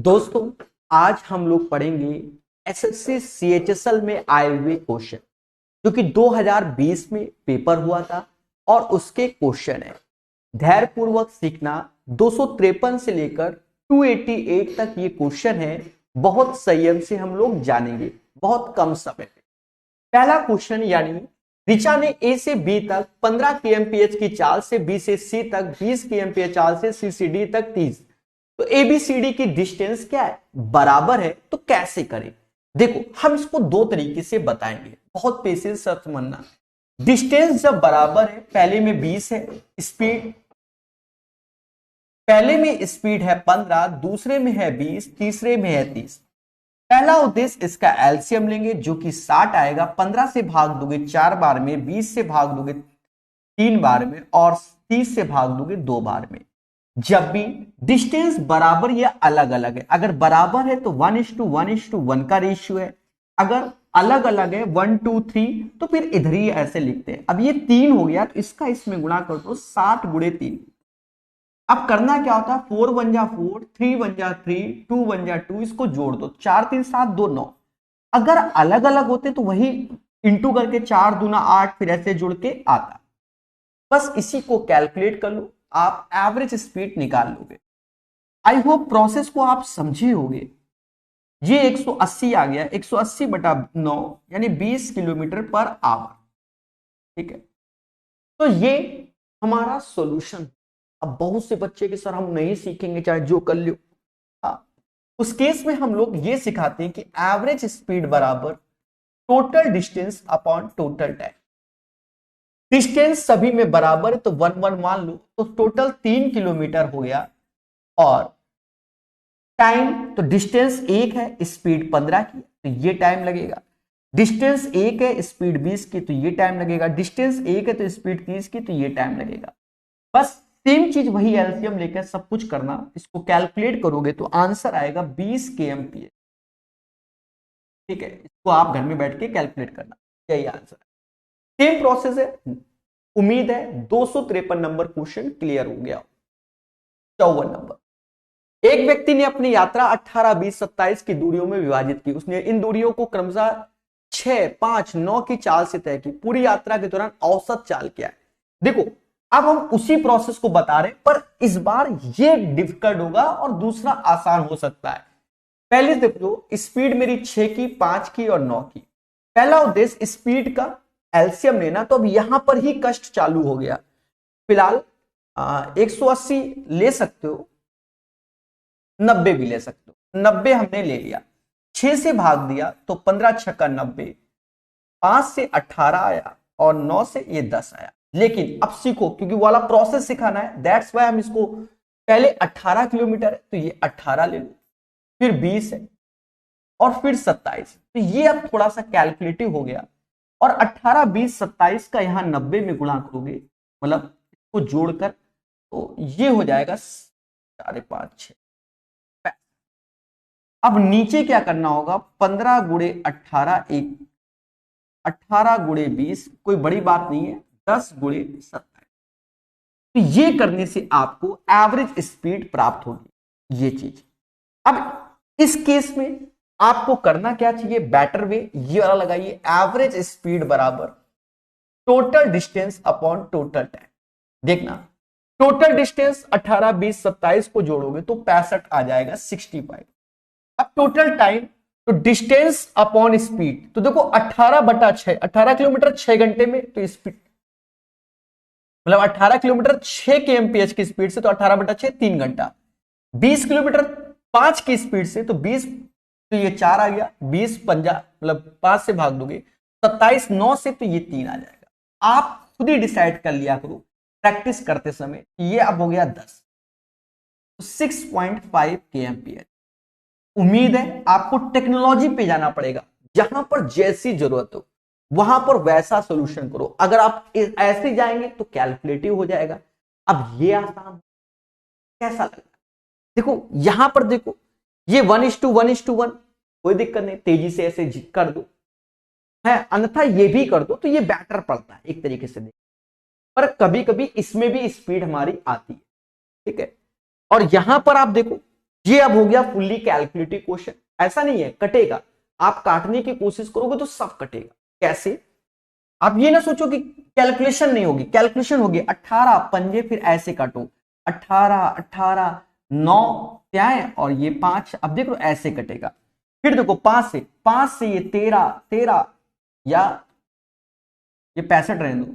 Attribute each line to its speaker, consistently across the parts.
Speaker 1: दोस्तों, आज हम लोग पढ़ेंगे एसएससी सीएचएसएल में आए हुए क्वेश्चन जो कि 2020 में पेपर हुआ था और उसके क्वेश्चन है। धैर्य पूर्वक सीखना। 253 से लेकर 288 तक ये क्वेश्चन है। बहुत संयम से हम लोग जानेंगे बहुत कम समय में। पहला क्वेश्चन यानी ऋचा ने ए से बी तक 15 kmph की चाल से बी से सी तक 20 kmph चाल से सी से डी तक 30। तो एबीसीडी की डिस्टेंस क्या है? बराबर है। तो कैसे करें? देखो, हम इसको दो तरीके से बताएंगे, बहुत पेशेंस से समझना। डिस्टेंस जब बराबर है, पहले में 20 है स्पीड, पहले में स्पीड है 15, दूसरे में है 20, तीसरे में है 30। पहला उद्देश्य इसका एलसीएम लेंगे जो कि 60 आएगा। 15 से भाग दोगे 4 बार में, 20 से भाग दोगे 3 बार में और 30 से भाग दोगे 2 बार में। जब भी डिस्टेंस बराबर या अलग अलग है, अगर बराबर है तो 1:1:1 का रेशियो है, अगर अलग अलग है 1 2 3 तो फिर इधर ही ऐसे लिखते हैं। अब ये 3 हो गया तो इसका इसमें गुणा कर दो 60 × 3। अब करना क्या होता है? 4 1 जा 4, 3 1 जा 3, 2 1 जा 2, इसको जोड़ दो। 4 3 7 2 9। अगर अलग अलग होते तो वही इंटू करके 4 दूना 8 फिर ऐसे जुड़ के आता। बस इसी को कैलकुलेट कर लो, आप एवरेज स्पीड निकाल लोगे। आई होप प्रोसेस को आप समझे होगे। ये 180 आ गया, 180/9 यानी 20 किलोमीटर पर आवर। ठीक है, तो ये हमारा सॉल्यूशन। अब बहुत से बच्चे के सर हम नहीं सीखेंगे चाहे जो कर लो। हाँ, उस केस में हम लोग ये सिखाते हैं कि एवरेज स्पीड बराबर total distance upon total time. Distance सभी में बराबर है तो 1 1 मान लो, तो टोटल 3 किलोमीटर हो गया। और टाइम, तो डिस्टेंस 1 है, स्पीड 15 की, तो ये टाइम लगेगा। डिस्टेंस 1 है, स्पीड 20 की, तो ये टाइम लगेगा। डिस्टेंस 1 है तो स्पीड 30 की, तो ये टाइम लगेगा। बस सेम चीज वही एलसीएम लेकर सब कुछ करना। इसको कैलकुलेट करोगे तो आंसर आएगा 20 kmph। ठीक है, इसको आप घर में बैठ के कैलकुलेट करना, यही आंसर है। सेम प्रोसेस है। उम्मीद है 253 नंबर क्वेश्चन क्लियर हो गया। 54 नंबर। एक व्यक्ति ने अपनी यात्रा 18, 20, 27 की दूरियों में विभाजित की। उसने इन दूरियों को क्रमशः 6, 5, 9 की चाल से तय की। पूरी यात्रा के दौरान औसत चाल क्या है? देखो, अब हम उसी प्रोसेस को बता रहे हैं, पर इस बार ये डिफिकल्ट होगा और दूसरा आसान हो सकता है। पहले देख लो, स्पीड मेरी 6 की, 5 की और 9 की। पहला उद्देश्य स्पीड का एलसीएम लेना, तो अब यहां पर ही कष्ट चालू हो गया। फिलहाल 180 ले सकते हो, 90 भी ले सकते हो। 90 हमने ले लिया, 6 से भाग दिया तो 15 छक्का 90, 5 से 18 आया और 9 से ये 10 आया। लेकिन अब सीखो, क्योंकि वाला प्रोसेस सिखाना है, दैट्स वाई हम इसको पहले 18 किलोमीटर है तो ये 18 ले लो, फिर 20 है और फिर 27। तो ये अब थोड़ा सा कैलकुलेटिव हो गया। और 18 20 27 का यहां 90 में गुणा करोगे, मतलब इसको जोड़कर, तो ये हो जाएगा 4 5 6। अब नीचे क्या करना होगा? 15 × 18 1, 18 × 20 कोई बड़ी बात नहीं है, 10 × 27। तो ये करने से आपको एवरेज स्पीड प्राप्त होगी। ये चीज अब इस केस में आपको करना क्या चाहिए? बेटर वे ये वाला लगाइए, एवरेज स्पीड बराबर total distance upon total time. देखना, टोटल डिस्टेंस 18 20 27 को जोड़ोगे तो 65 आ जाएगा, 65। अब टोटल टाइम, तो डिस्टेंस अपॉन स्पीड, तो देखो 18/6, 18 किलोमीटर 6 घंटे में, तो स्पीड मतलब 18 किलोमीटर 6 kmph की स्पीड से, तो 18/6 3 घंटा। 20 किलोमीटर 5 की स्पीड से, तो 20, तो ये 4 आ गया, 20 पंजा मतलब 5 से भाग दोगे 27, 9 से, तो ये 3 आ जाएगा। आप खुद ही डिसाइड कर लिया करो प्रैक्टिस करते समय। ये अब हो गया 10, तो 6.5 kmph। उम्मीद है आपको टेक्नोलॉजी पे जाना पड़ेगा, जहां पर जैसी जरूरत हो वहां पर वैसा सॉल्यूशन करो। अगर आप ऐसे जाएंगे तो कैलकुलेटिव हो जाएगा। अब ये आसान कैसा लगा? देखो यहां पर देखो, ये 1:1:1, कोई दिक्कत नहीं, तेजी से ऐसे कर दो है, अन्यथा ये भी कर दो तो ये बेटर पड़ता है एक तरीके से। देखो, पर कभी कभी इसमें भी स्पीड हमारी आती है। ठीक है, और यहां पर आप देखो ये अब हो गया फुल्ली कैलकुलेटिव क्वेश्चन। ऐसा नहीं है कटेगा, आप काटने की कोशिश करोगे तो सब कटेगा। कैसे? आप ये ना सोचो कि कैलकुलेशन नहीं होगी, कैलकुलेशन होगी। 18 पंजे फिर ऐसे काटो, 18 18 9 क्या है और ये 5, अब देखो ऐसे कटेगा। फिर देखो 5 से ये 13 13 या ये 65 रहने दो,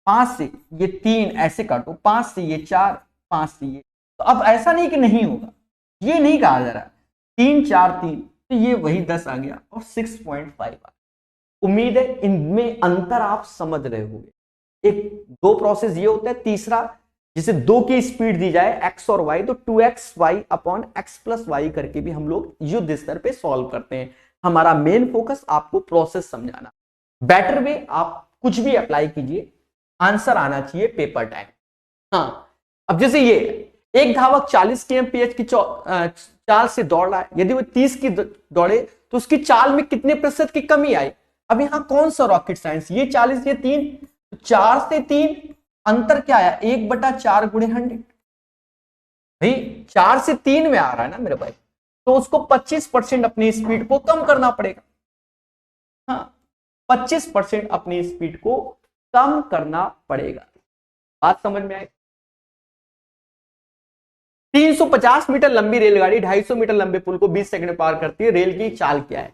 Speaker 1: 5 से ये 3 ऐसे काटो, 5 से ये 4, 5 से ये, तो अब ऐसा नहीं कि नहीं होगा, ये नहीं कहा जा रहा। 3 4 3 तो ये वही 10 आ गया और 6.5 आ गया। उम्मीद है इनमें अंतर आप समझ रहे होंगे। एक दो प्रोसेस ये होता है, तीसरा जिसे 2 की स्पीड दी जाए x और y, तो 2xy upon x plus Y करके भी हम लोग युद्ध स्तर पे सॉल्व करते हैं। हमारा मेन फोकस आपको प्रोसेस समझाना। बेटर वे आप कुछ भी अप्लाई कीजिए, आंसर आना चाहिए पेपर टाइम। हाँ, अब जैसे ये एक धावक 40 kmph की चाल से दौड़ रहा है, यदि वो 30 की दौड़े तो उसकी चाल में कितने प्रतिशत की कमी आई। अब यहां कौन सा रॉकेट साइंस, ये 40 ये 3, 4 से 3 अंतर क्या आया, 1/4 गुणे 100। भाई 4 से 3 में आ रहा है ना मेरे भाई, तो उसको 25% अपनी स्पीड को कम करना पड़ेगा। हाँ, 25% अपनी स्पीड को कम करना पड़ेगा। बात समझ में आई? 350 मीटर लंबी रेलगाड़ी 250 मीटर लंबे पुल को 20 सेकंड में पार करती है। रेल की चाल क्या है?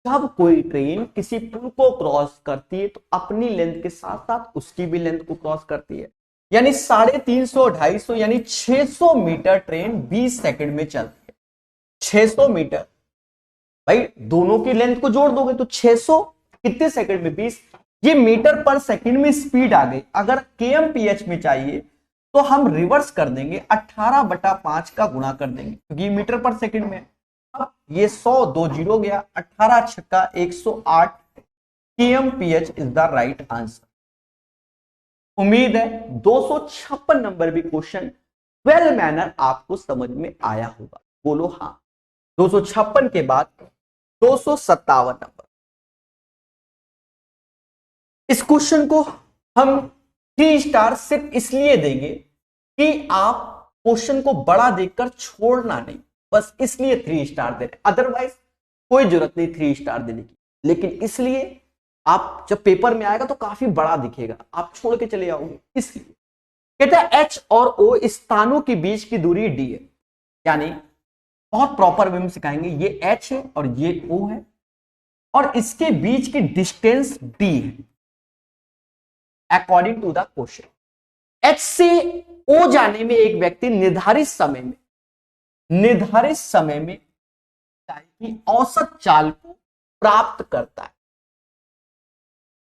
Speaker 1: जब कोई ट्रेन किसी पुल को क्रॉस करती है तो अपनी लेंथ के साथ साथ उसकी भी लेंथ को क्रॉस करती है, यानी 350 250 यानी 600 मीटर ट्रेन 20 सेकंड में चलती है। 600 मीटर, भाई दोनों की लेंथ को जोड़ दोगे तो 600 कितने सेकंड में 20, ये मीटर पर सेकंड में स्पीड आ गई। अगर kmph में चाहिए तो हम रिवर्स कर देंगे, 18/5 का गुणा कर देंगे क्योंकि मीटर पर सेकंड में। अब ये 100 2 जीरो गया, 18 छक्का 108 kmph is the right answer. उम्मीद है 256 नंबर भी क्वेश्चन वेल मैनर आपको समझ में आया होगा। बोलो हाँ। 256 के बाद 257 नंबर, इस क्वेश्चन को हम 3 स्टार सिर्फ इसलिए देंगे कि आप क्वेश्चन को बड़ा देखकर छोड़ना नहीं, बस इसलिए 3 स्टार दे रहे, अदरवाइज कोई जरूरत नहीं 3 स्टार देने की। लेकिन इसलिए आप जब पेपर में आएगा तो काफी बड़ा दिखेगा, आप छोड़ के चले जाओगे इसलिए। कहता है H और O स्थानों के बीच की दूरी D है, यानी बहुत प्रॉपर वे में सिखाएंगे। ये H है और ये O है और इसके बीच की डिस्टेंस D है according to the question. H से O जाने में एक व्यक्ति निर्धारित समय में की औसत चाल को प्राप्त करता है।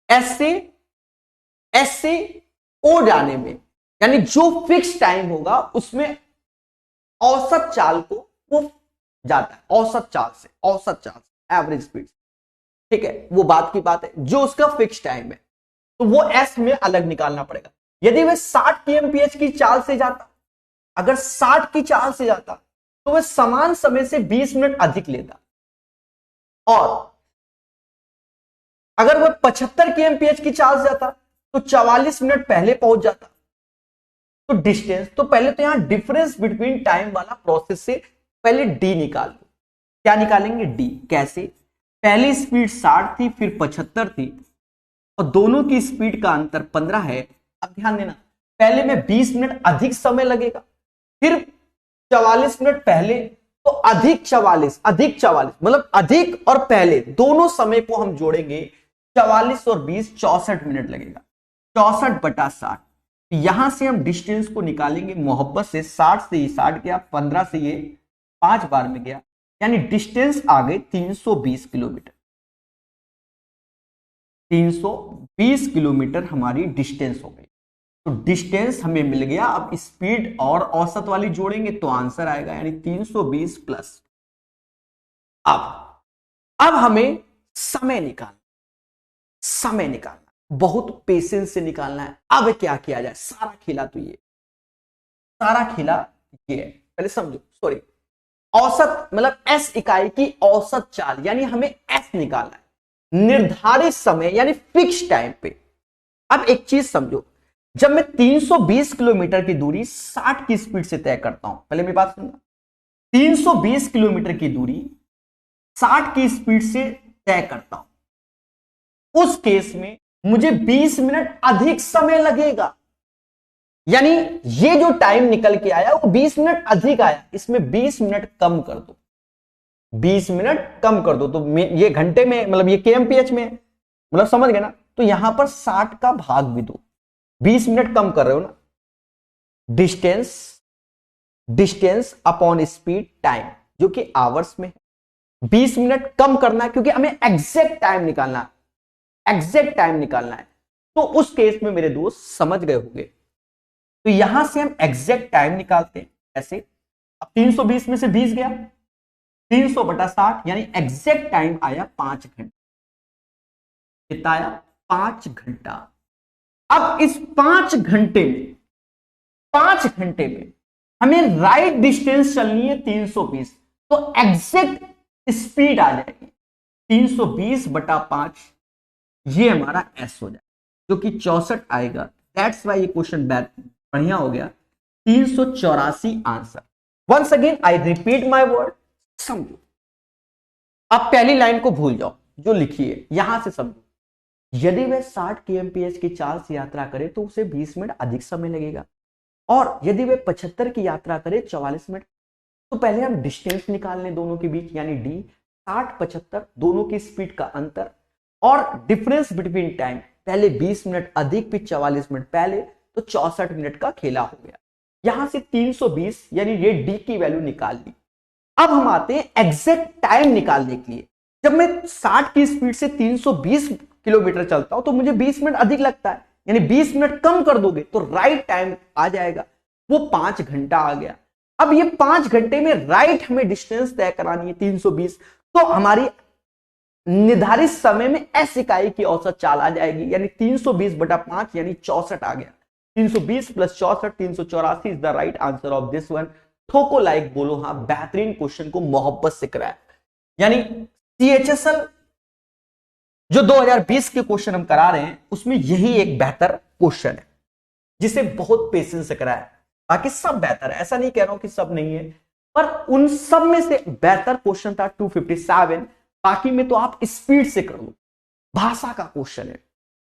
Speaker 1: एस से ओ जाने में, यानी जो फिक्स टाइम होगा उसमें औसत चाल को वो जाता है, औसत चाल से एवरेज स्पीड, ठीक है, वो बात की बात है। जो उसका फिक्स टाइम है तो वो एस में अलग निकालना पड़ेगा। यदि वह 60 kmph की चाल से जाता, अगर 60 की चाल से जाता तो वह समान समय से 20 मिनट अधिक लेता, और अगर वह 75 kmph की चाल से जाता तो 44 मिनट पहले पहुंच जाता। तो डिस्टेंस, तो पहले तो यहां डिफरेंस बिटवीन टाइम वाला प्रोसेस से पहले डी निकाल लो। क्या निकालेंगे? डी। कैसे? पहली स्पीड 60 थी, फिर 75 थी और दोनों की स्पीड का अंतर 15 है। अब ध्यान देना, पहले में 20 मिनट अधिक समय लगेगा, फिर 44 मिनट पहले, तो अधिक 44 मतलब अधिक और पहले दोनों समय को हम जोड़ेंगे, 44 और 20 64 मिनट लगेगा। 64/60, यहां से हम डिस्टेंस को निकालेंगे मोहब्बत से। 60 से ये 60 गया, 15 से ये 5 बार में गया, यानी डिस्टेंस आ गई 320 किलोमीटर। 320 किलोमीटर हमारी डिस्टेंस हो गई। तो डिस्टेंस हमें मिल गया। अब स्पीड और औसत वाली जोड़ेंगे तो आंसर आएगा, यानी 320 प्लस। अब हमें समय निकालना, बहुत पेशेंस से निकालना है। अब क्या किया जाए? सारा खेला तो ये है, पहले समझो। सॉरी, औसत मतलब एस इकाई की औसत चाल, यानी हमें एस निकालना है निर्धारित समय यानी फिक्स टाइम पे। अब एक चीज समझो, जब मैं 320 किलोमीटर की दूरी 60 की स्पीड से तय करता हूं, पहले मेरी बात सुनना, 320 किलोमीटर की दूरी 60 की स्पीड से तय करता हूं, उस केस में मुझे 20 मिनट अधिक समय लगेगा। यानी ये जो टाइम निकल के आया वो 20 मिनट अधिक आया, इसमें 20 मिनट कम कर दो, 20 मिनट कम कर दो, तो ये घंटे में मतलब ये केएमपीएच में, मतलब समझ गए ना। तो यहां पर 60 का भाग भी दो, 20 मिनट कम कर रहे हो ना, distance, distance upon speed time जो कि आवर्स में है, 20 मिनट कम करना है क्योंकि हमें एग्जैक्ट टाइम निकालना है, एग्जैक्ट टाइम निकालना है। तो उस केस में मेरे दोस्त समझ गए होंगे, तो यहां से हम एग्जैक्ट टाइम निकालते हैं ऐसे। अब 320 में से 20 गया, 300 बटा 60, यानी एग्जैक्ट टाइम आया 5 घंटे। कितना आया? 5 घंटा। अब इस 5 घंटे में, 5 घंटे में हमें राइट डिस्टेंस चलनी है 320, तो एग्जैक्ट स्पीड आ जाएगी 320 बटा 5, ये हमारा एस हो जाएगा जो कि 64 आएगा। दैट्स वाई ये क्वेश्चन बढ़िया हो गया, 384 answer. Once again I repeat my word, समझो। अब पहली लाइन को भूल जाओ जो लिखी है, यहां से समझो। यदि वह 60 kmph की चाल से यात्रा करे तो उसे 20 मिनट अधिक समय लगेगा, और यदि वह 75 की यात्रा करे 44 मिनट। तो पहले हम डिस्टेंस निकाल लें दोनों के बीच, यानी डी, 60 75 दोनों की स्पीड का अंतर, और डिफरेंस बिटवीन टाइम, पहले 20 मिनट अधिक फिर 44 मिनट पहले, तो 64 मिनट का खेला हो गया। यहां से 320 यानी ये डी की वैल्यू निकाल ली। अब हम आते हैं एग्जैक्ट टाइम निकालने के लिए। जब मैं 60 की स्पीड से 320 किलोमीटर चलता हूं तो मुझे 20 मिनट अधिक लगता है, यानी 20 मिनट कम कर दोगे तो राइट टाइम आ जाएगा, वो 5 घंटा आ गया। अब ये 5 घंटे में राइट हमें डिस्टेंस तय करानी है 320, तो हमारी निर्धारित समय में एस इकाई की औसत चाल आ जाएगी, यानी 320 बटा 5 यानी 64 आ गया। 320 plus 64 384 is the right answer of this one. ठोको लाइक बोलो हाँ, बेहतरीन क्वेश्चन को मोहब्बत से कराया। यानी सीएचएसएल जो 2020 के क्वेश्चन हम करा रहे हैं उसमें यही एक बेहतर क्वेश्चन है जिसे बहुत पेशेंस से कराया। बाकी सब बेहतर है, ऐसा नहीं कह रहा हूं कि सब नहीं है, पर उन सब में से बेहतर क्वेश्चन था 257। बाकी में तो आप स्पीड से कर लो, भाषा का क्वेश्चन है।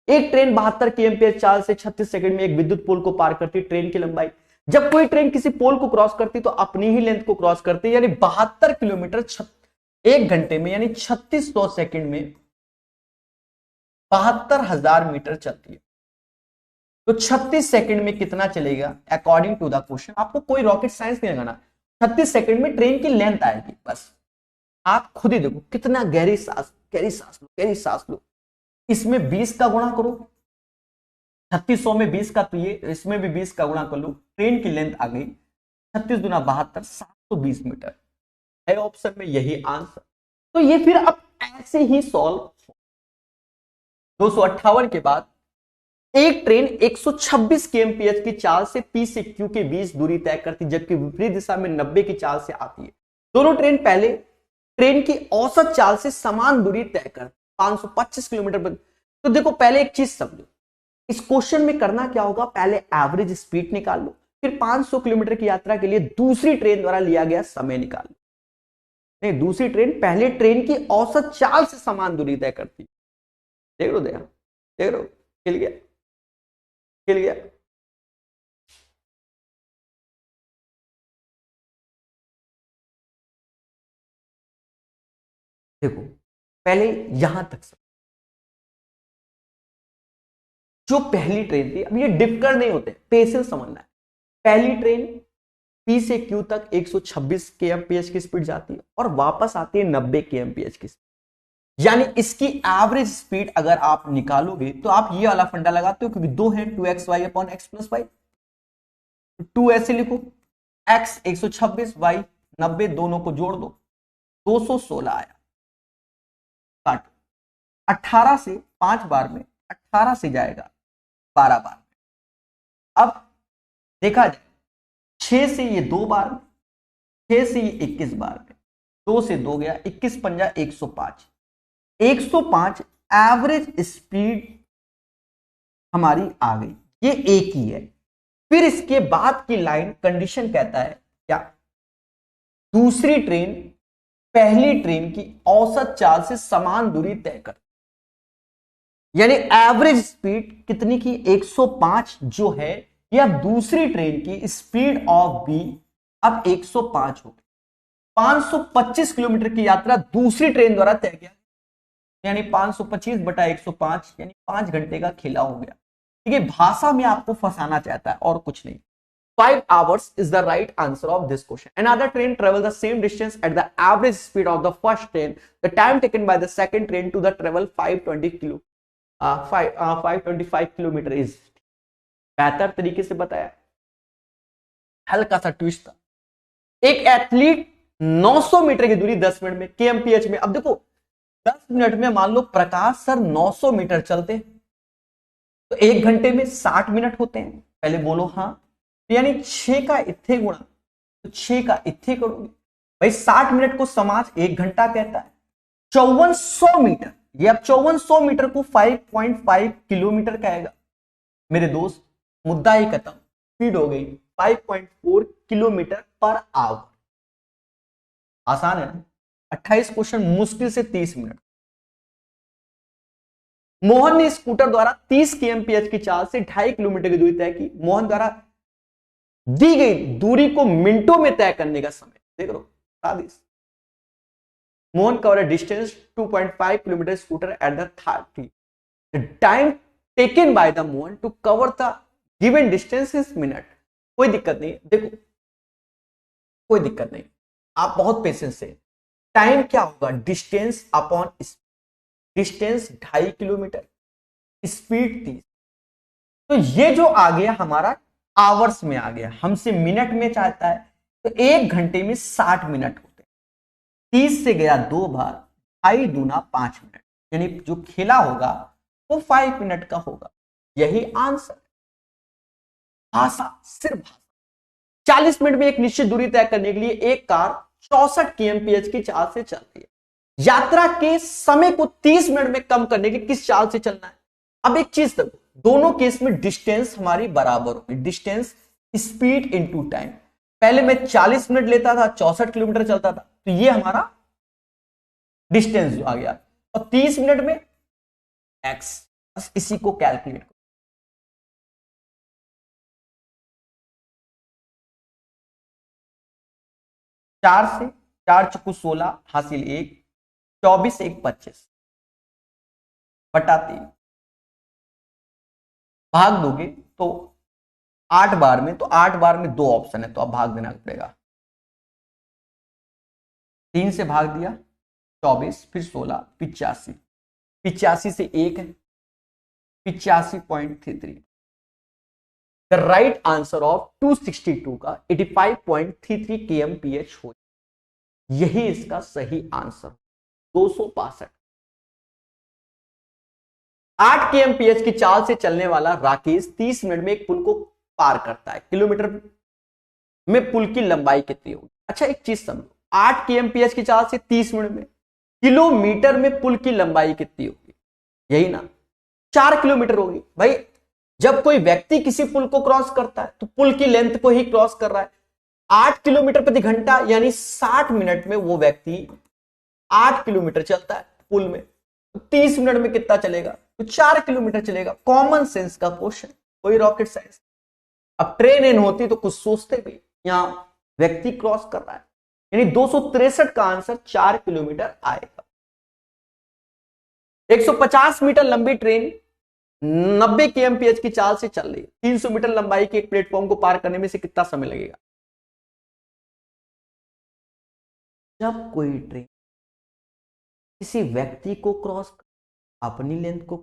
Speaker 1: एक ट्रेन 72 kmph चाल से 36 सेकंड में एक विद्युत पोल को पार करती। ट्रेन की लंबाई, जब कोई ट्रेन किसी पोल को क्रॉस करती तो अपनी ही लेंथ को क्रॉस करती, यानी 72 किलोमीटर 1 घंटे में, यानी 3600 सेकंड में 72,000 मीटर चलती है। तो 36 सेकंड में कितना चलेगा अकॉर्डिंग टू द क्वेश्चन। आपको कोई रॉकेट साइंस नहीं लगाना, 36 सेकंड में ट्रेन की लेंथ आएगी, बस आप खुद ही देखो कितना गहरी सांस, गहरी सांस लो, गहरी सांस लो। इसमें 20 का गुणा करो, 3600 में 20 का, तो ये इसमें भी 20 का गुणा कर लो, ट्रेन की लेंथ आ गई 36 दूना 72, 720 मीटर है ऑप्शन में यही आंसर। तो ये फिर अब ऐसे ही सॉल्व। 258 के बाद एक ट्रेन 126 kmph की चाल से P से Q के बीच दूरी तय करती, जबकि विपरीत दिशा में 90 की चाल से आती है। दोनों ट्रेन पहले ट्रेन की औसत चाल से समान दूरी तय करती, 525 किलोमीटर पर। तो देखो पहले एक चीज समझो, इस क्वेश्चन में करना क्या होगा, पहले एवरेज स्पीड निकाल लो, फिर 500 किलोमीटर की यात्रा के लिए दूसरी ट्रेन द्वारा लिया गया समय निकाल लो। नहीं, दूसरी ट्रेन पहले ट्रेन की औसत चाल से समान दूरी तय करती। देख लो, देख लो, खिल गया, खिल गया। देखो पहले यहां तक सब, जो पहली ट्रेन थी, अब ये डिफिकल्ट नहीं होते, पेशेंस समझना है। पहली ट्रेन P से Q तक 126 kmph की स्पीड जाती है और वापस आती है 90 kmph की स्पीड, यानी इसकी एवरेज स्पीड अगर आप निकालोगे तो आप ये वाला फंडा लगाते हो, क्योंकि दो है 2xy upon x plus Y, 2 ऐसे लिखो, x 126 y 90, दोनों को जोड़ दो 216 आया। काटो, 18 से 5 बार में 18 से जाएगा 12 बार में। अब देखा जाए 6 से ये 2 बार में, 6 से ये 21 बार में, 2 से 2 गया, 21 पंजा 105, 105 एवरेज स्पीड हमारी आ गई। ये एक ही है। फिर इसके बाद की लाइन कंडीशन कहता है क्या, दूसरी ट्रेन पहली ट्रेन की औसत चाल से समान दूरी तय कर, यानी एवरेज स्पीड कितनी की 105 जो है, या दूसरी ट्रेन की स्पीड ऑफ बी अब 105 हो गई। 525 किलोमीटर की यात्रा दूसरी ट्रेन द्वारा तय किया, यानी 525 बटा 105 यानी 5 घंटे का खेला हो गया। ठीक है, भाषा में आपको फंसाना चाहता है और कुछ नहीं। 5 hours is the right answer of this question. Another train travel the same distance at the average speed of the first train. The time taken by the second train to the travel 525 kilometre is। बेहतर तरीके से बताया, हल्का सा twist था। एक athlete 900 metre की दूरी 10 मिनट में kmph में, अब देखो 10 मिनट में मान लो प्रकाश सर 900 मीटर चलते तो 1 घंटे में 60 मिनट होते हैं, पहले बोलो हाँ, यानी 6 का इत्थे गुणा तो 6 का इत्थे करोगे भाई, 60 मिनट को समाज 1 घंटा कहता है। 5400 मीटर, ये अब 5400 मीटर को 5.5 किलोमीटर कहेगा मेरे दोस्त, मुद्दा ही खत्म, स्पीड हो गई 5.4 किलोमीटर पर आवर। आसान है ना, 28 क्वेश्चन मुश्किल से 30 मिनट। मोहन ने स्कूटर द्वारा 30 kmph की चाल से 2.5 किलोमीटर की दूरी तय की। मोहन द्वारा दी गई दूरी को मिनटों में तय करने का समय देख लो। Mohan cover distance 2.5 kilometre scooter at the 30। The time taken by the Mohan to cover the given distance is minute. कोई दिक्कत नहीं, देखो कोई दिक्कत नहीं, आप बहुत पेशेंस से। टाइम क्या होगा, distance upon distance 2.5 kilometre, speed 30। तो ये जो आ गया हमारा आवर्स में आ गया, हमसे मिनट में चाहता है, तो 1 घंटे में 60 मिनट होते हैं। 30 से गया 2 बार, 2.5 दूना 5 मिनट, यानी जो खेला होगा वो 5 मिनट का होगा। यही आंसर। भाषा, सिर्फ भाषा। 40 मिनट में एक निश्चित दूरी तय करने के लिए एक कार 64 kmph की चाल से चल रही है। यात्रा के समय को 30 मिनट में कम करने के किस चाल से चलना है। अब एक चीज देखो, दोनों केस में डिस्टेंस हमारी बराबर होगी, डिस्टेंस स्पीड इनटू टाइम। पहले मैं 40 मिनट लेता था, 64 किलोमीटर चलता था, तो ये हमारा डिस्टेंस जो आ गया, और 30 मिनट में एक्स, बस इसी को कैलकुलेट करो। 4 से 4 चुकू 16 हासिल 1, 24 1 25 बटा 3 भाग दोगे तो 8 बार में, तो 8 बार में 2 ऑप्शन है, तो अब भाग देना पड़ेगा। 3 से भाग दिया 24, फिर 16, 85, 85 से 1 है 85.33। द राइट आंसर ऑफ 262 का 85.33 kmph हो, यही इसका सही आंसर। 262। 8 kmph की चाल से चलने वाला राकेश 30 मिनट में एक पुल को पार करता है। किलोमीटर में पुल की लंबाई कितनी होगी। अच्छा एक चीज समझो, 8 kmph की चाल से 30 मिनट में, किलोमीटर में पुल की लंबाई कितनी होगी, यही ना, 4 किलोमीटर होगी। भाई जब कोई व्यक्ति किसी पुल को क्रॉस करता है तो पुल की लेंथ को ही क्रॉस कर रहा है। 8 किलोमीटर प्रति घंटा यानी 60 मिनट में वो व्यक्ति 8 किलोमीटर चलता है पुल में, तो 30 मिनट में कितना चलेगा, तो 4 किलोमीटर चलेगा। कॉमन सेंस का क्वेश्चन, कोई रॉकेट साइंस। अब ट्रेन इन होती तो कुछ सोचते भी, यहां व्यक्ति क्रॉस कर रहा है, यानी 263 का आंसर 4 किलोमीटर आएगा। 150 मीटर लंबी ट्रेन 90 kmph की चाल से चल रही है। 300 मीटर लंबाई के एक प्लेटफॉर्म को पार करने में से कितना समय लगेगा। जब कोई ट्रेन किसी व्यक्ति को क्रॉस अपनी लेंथ को,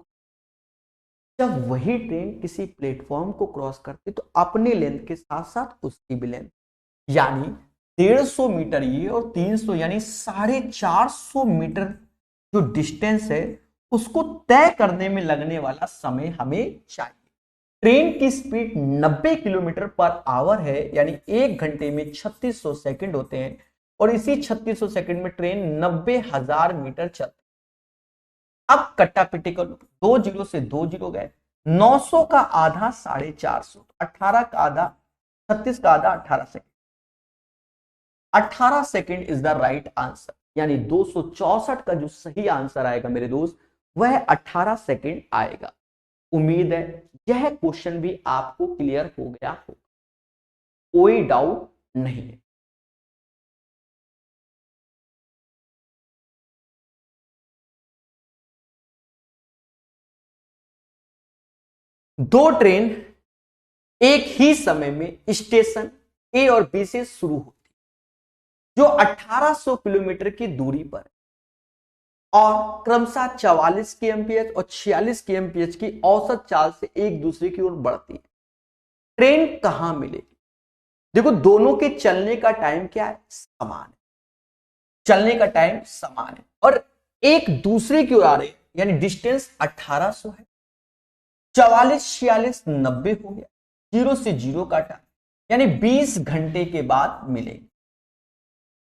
Speaker 1: जब वही ट्रेन किसी प्लेटफॉर्म को क्रॉस करती तो अपनी लेंथ के साथ साथ उसकी भी लेंथ, यानी 150 मीटर ये और 300 यानी 450 मीटर जो डिस्टेंस है उसको तय करने में लगने वाला समय हमें चाहिए। ट्रेन की स्पीड 90 किलोमीटर पर आवर है, यानी 1 घंटे में 3600 सेकंड होते हैं, और इसी 3600 सेकंड में ट्रेन 90,000 मीटर चलती है। अब कट्टा पिटी कर लो, 2 जीरो से 2 जीरो गए, 900 का आधा 450, 18 का आधा 36 का आधा 18 second. 18 second is the right answer, यानी 264 का जो सही आंसर आएगा मेरे दोस्त वह 18 सेकेंड आएगा। उम्मीद है यह क्वेश्चन भी आपको क्लियर हो गया हो, कोई डाउट नहीं है। दो ट्रेन एक ही समय में स्टेशन ए और बी से शुरू होती जो 1800 किलोमीटर की दूरी पर और क्रमशः 44 kmph और 46 kmph की औसत चाल से एक दूसरे की ओर बढ़ती है, ट्रेन कहां मिलेगी? देखो दोनों के चलने का टाइम क्या है? समान है, चलने का टाइम समान है और एक दूसरे की ओर आ रहे, यानी डिस्टेंस 1800 है। 44 46 90 हो गया, 0 से 0 का टाइम, यानी 20 घंटे के बाद मिलेंगे,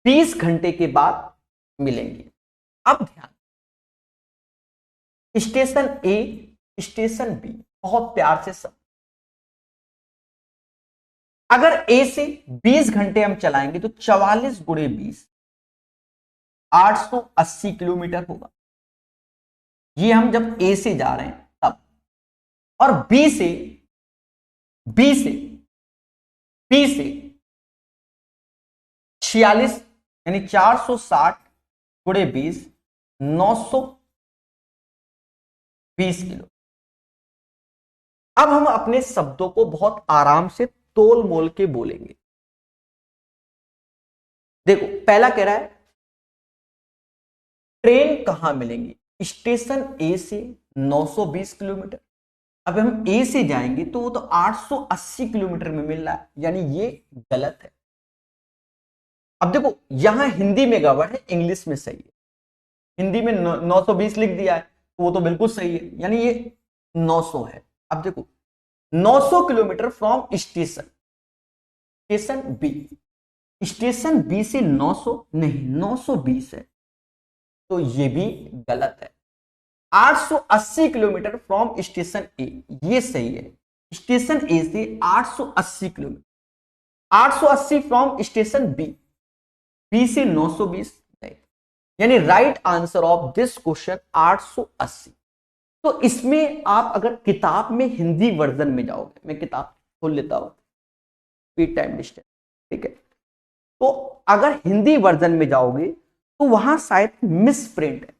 Speaker 1: 20 घंटे के बाद मिलेंगे। अब ध्यान, स्टेशन ए स्टेशन बी बहुत प्यार से सब, अगर ए से 20 घंटे हम चलाएंगे तो 44 गुणे 20 880 किलोमीटर होगा। ये हम जब ए से जा रहे हैं तब, और बी से बी से 46 यानी 460 गुणे 20 920 किलो। अब हम अपने शब्दों को बहुत आराम से तोल मोल के बोलेंगे। देखो पहला कह रहा है ट्रेन कहां मिलेंगी? स्टेशन ए से 920 किलोमीटर। अब हम ए से जाएंगे तो वो तो 880 किलोमीटर में मिल रहा है, यानी ये गलत है। अब देखो यहां हिंदी में गड़बड़ है, इंग्लिश में सही है। हिंदी में 920 लिख दिया है तो वो तो बिल्कुल सही है, यानी ये 900 है। अब देखो 900 kilometre from station, station B, station B से 900 नहीं 920 है, तो ये भी गलत है। 880 किलोमीटर फ्रॉम स्टेशन ए, ये सही है। स्टेशन ए से 880 kilometre, 880 from station B, B से 920 नहीं, यानी right answer of this question 880। तो इसमें आप अगर किताब में हिंदी वर्जन में जाओगे, मैं किताब खोल लेता हूं, स्पीड टाइम डिस्टेंस, ठीक है, तो अगर हिंदी वर्जन में जाओगे तो वहां शायद मिस प्रिंट है।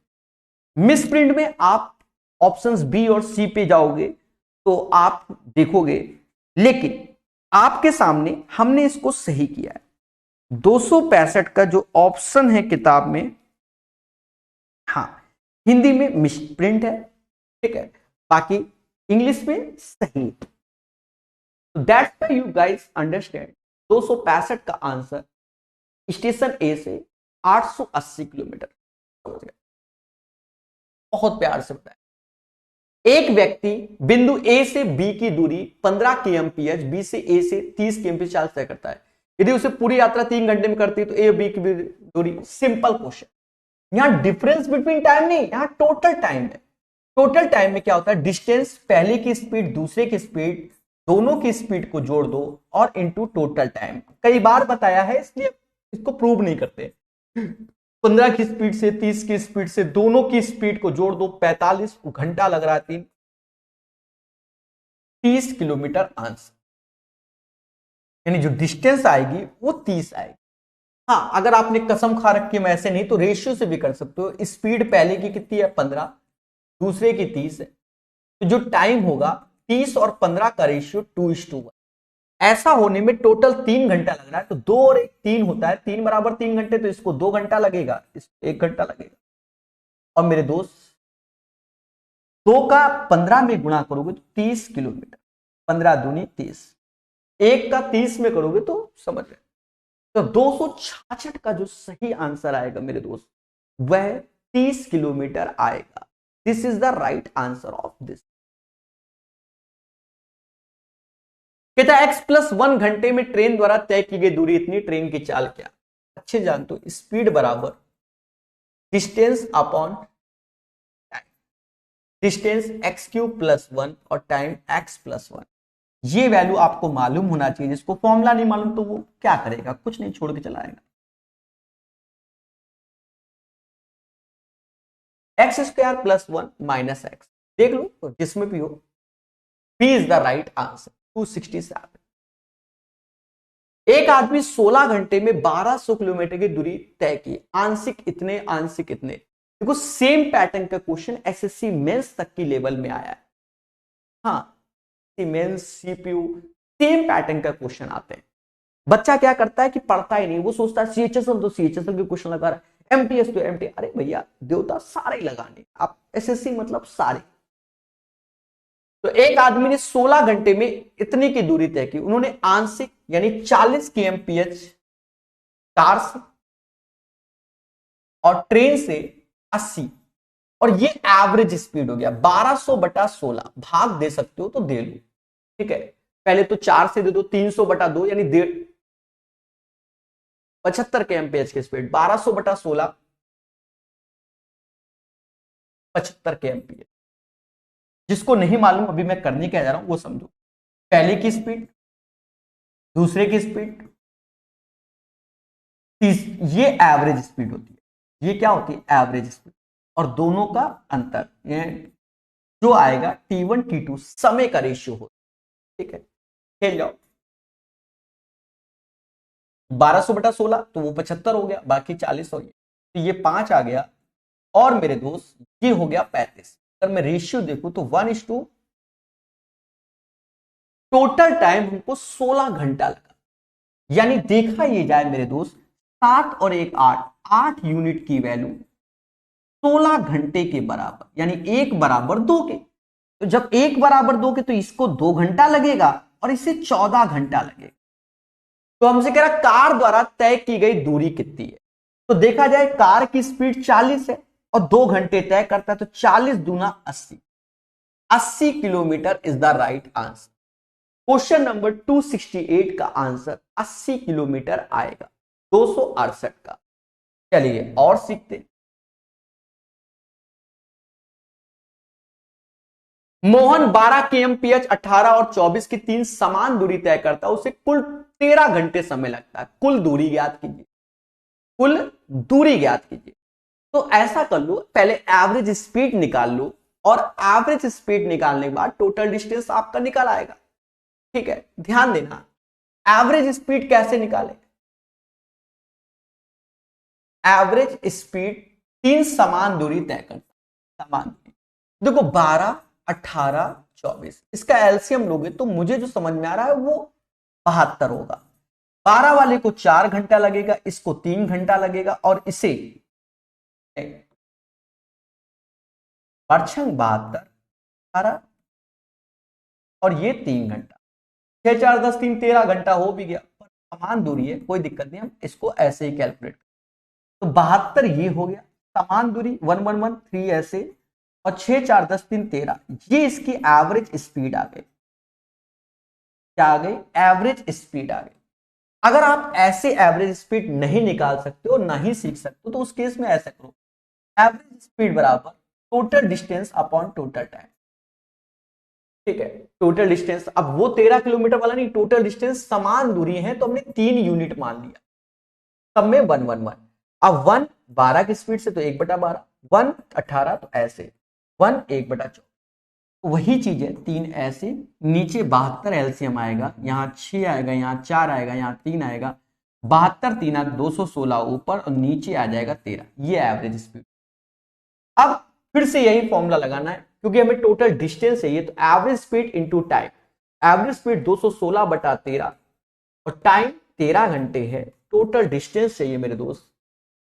Speaker 1: मिस प्रिंट में आप ऑप्शंस बी और सी पे जाओगे तो आप देखोगे, लेकिन आपके सामने हमने इसको सही किया है। 265 का जो ऑप्शन है किताब में, हाँ हिंदी में मिस प्रिंट है, ठीक है, बाकी इंग्लिश में सही है। That's why you guys understand 265 का आंसर स्टेशन ए से 880 किलोमीटर। बहुत प्यार से बताया। एक व्यक्ति बिंदु ए से बी की दूरी 15 kmph, बी से ए से 30 kmph चाल तय करता है। यदि उसे पूरी यात्रा 3 घंटे में करती है तो ए और बी की दूरी, सिंपल क्वेश्चन। यहां डिफरेंस बिटवीन टाइम नहीं, यहां टोटल टाइम है। टोटल टाइम में क्या होता है? डिस्टेंस, पहले की स्पीड दूसरे की स्पीड, दोनों की स्पीड को जोड़ दो और इनटू टोटल टाइम। कई बार बताया है इसलिए इसको प्रूव नहीं करते। 15 की स्पीड से 30 की स्पीड से दोनों की स्पीड को जोड़ दो, 45 घंटा लग रहा है, 30 किलोमीटर आंसर, यानी जो डिस्टेंस आएगी वो 30 आएगी। हाँ अगर आपने कसम खा रखी है मैं ऐसे नहीं, तो रेशियो से भी कर सकते हो। स्पीड पहले की कितनी है? 15, दूसरे की 30 है, तो जो टाइम होगा 30 और 15 का रेशियो 2:1। ऐसा होने में टोटल 3 घंटा लग रहा है, तो 2 और 1 3 होता है, 3 बराबर 3 घंटे, तो इसको 2 घंटा लगेगा, इसको 1 घंटा लगेगा। और मेरे दोस्त 2 का 15 में गुणा करोगे तो 30 किलोमीटर, 15 दूनी 30, 1 का 30 में करोगे तो समझ रहे। तो 266 का जो सही आंसर आएगा मेरे दोस्त वह 30 किलोमीटर आएगा। This is the right answer of this. कहता है x+1 घंटे में ट्रेन द्वारा तय की गई दूरी इतनी, ट्रेन की चाल क्या? अच्छे जानते हो, स्पीड बराबर distance upon time. Distance x³ + 1 और टाइम x+1। ये वैल्यू आपको मालूम होना चाहिए। जिसको फॉर्मूला नहीं मालूम तो वो क्या करेगा, कुछ नहीं, छोड़ के चलाएगा। x² + 1 - x, देख लो जिसमें भी हो, B is the right answer, 267। एक आदमी 16 घंटे में 1200 किलोमीटर की दूरी तय की, आंशिक इतने आंशिक इतने। देखो सेम पैटर्न का क्वेश्चन एसएससी मेंस तक की लेवल में आया है। हाँ, मेंस सीपीयू सेम पैटर्न का क्वेश्चन आते हैं। बच्चा क्या करता है कि पढ़ता ही नहीं, वो सोचता है सीएचएसएल तो सीएचएसएल के क्वेश्चन लगा रहा है, एमटीएस तो एमटी। अरे भैया देवता सारे लगाने, आप एसएससी मतलब सारे। तो एक आदमी ने 16 घंटे में इतनी की दूरी तय की, उन्होंने आंशिक यानी 40 kmph कार से और ट्रेन से 80, और ये एवरेज स्पीड हो गया। 1200/16 भाग दे सकते हो तो दे लो, ठीक है। पहले तो 4 से दे दो, 300/2 यानी 75 kmph की स्पीड। 1200/16 75 kmph। जिसको नहीं मालूम अभी मैं करने क्या जा रहा हूं वो समझो। पहले की स्पीड, दूसरे की स्पीड, ये एवरेज स्पीड होती है। ये क्या होती है, एवरेज स्पीड। और दोनों का अंतर ये जो आएगा T1 T2 समय का रेशियो हो, ठीक है। खेल जाओ। 1200/16 तो वो 75 हो गया, बाकी 40 हो गया, तो ये 5 आ गया। और मेरे दोस्त ये हो गया 35। अगर मैं रेशियो देखूं तो 1:, टोटल टाइम हमको 16 घंटा लगा। यानी देखा ये जाए मेरे दोस्त, 7 और 1 8, 8 यूनिट की वैल्यू 16 घंटे के बराबर, यानी 1 बराबर 2 के। तो जब 1 बराबर 2 के तो इसको 2 घंटा लगेगा और इसे 14 घंटा लगेगा। तो हमसे कह रहा कार द्वारा तय की गई दूरी कितनी है। तो देखा जाए कार की स्पीड 40 है और 2 घंटे तय करता है, तो 40 दूना 80, 80 kilometre is the right answer. Question number 268 का आंसर 80 किलोमीटर आएगा, 268 का। चलिए और सीखते। मोहन 12 kmph 18 और 24 की 3 समान दूरी तय करता है, उसे कुल 13 घंटे समय लगता है। कुल दूरी ज्ञात कीजिए, कुल दूरी ज्ञात कीजिए। तो ऐसा कर लो, पहले एवरेज स्पीड निकाल लो और एवरेज स्पीड निकालने के बाद टोटल डिस्टेंस आपका निकल आएगा, ठीक है। ध्यान देना, एवरेज स्पीड कैसे निकाले। एवरेज स्पीड 3 समान दूरी तय करता है, समान दूरी। देखो 12 18 24, इसका एलसीएम लोगे तो मुझे जो समझ में आ रहा है वो 72 होगा। 12 वाले को 4 घंटा लगेगा, इसको 3 घंटा लगेगा, और इसे परछंग 72 18 और ये 3 घंटा, 6 4 10 3 13 घंटा हो भी गया। पर समान दूरी है, कोई दिक्कत नहीं, हम इसको ऐसे ही कैलकुलेट। तो 72 ये हो गया समान दूरी, 1 1 1 3 ऐसे, और 6 4 10 3 13, ये इसकी एवरेज स्पीड आ गई। क्या आ गई, एवरेज स्पीड आ गई। अगर आप ऐसे एवरेज स्पीड नहीं निकाल सकते हो, नहीं सीख सकते हो, तो उस केस में ऐसा करो, एवरेज स्पीड बराबर total distance upon total time, ठीक है। टोटल डिस्टेंस, अब वो 13 किलोमीटर वाला नहीं, टोटल डिस्टेंस समान दूरी है तो हमने 3 यूनिट मान लिया, सब में 1 1 1। अब 1 12 की स्पीड से तो 1/12, 1 18 तो ऐसे 1 1/4, वही चीज है 3 ऐसे, नीचे 72 एलसीएम आएगा, यहाँ 6 आएगा, यहाँ 4 आएगा, यहाँ 3 आएगा, 72 3 216 ऊपर और नीचे आ जाएगा 13, ये एवरेज स्पीड। अब फिर से यही फॉर्मूला लगाना है क्योंकि हमें टोटल डिस्टेंस चाहिए, तो average speed into time. Average speed 216/13 और टाइम 13 घंटे है, टोटल डिस्टेंस चाहिए मेरे दोस्त।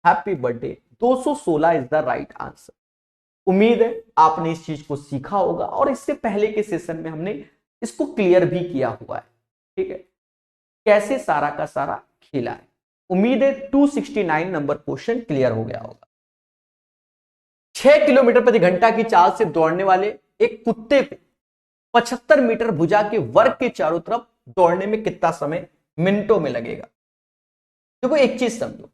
Speaker 1: Happy birthday, 216 is the right answer. उम्मीद है आपने इस चीज को सीखा होगा और इससे पहले के सेशन में हमने इसको क्लियर भी किया हुआ है, ठीक है, कैसे सारा का सारा खेला है। उम्मीद है 269 नंबर क्वेश्चन क्लियर हो गया होगा। 6 किलोमीटर प्रति घंटा की चाल से दौड़ने वाले एक कुत्ते को 75 मीटर भुजा के वर्ग के चारों तरफ दौड़ने में कितना समय मिनटों में लगेगा। देखो एक चीज समझो,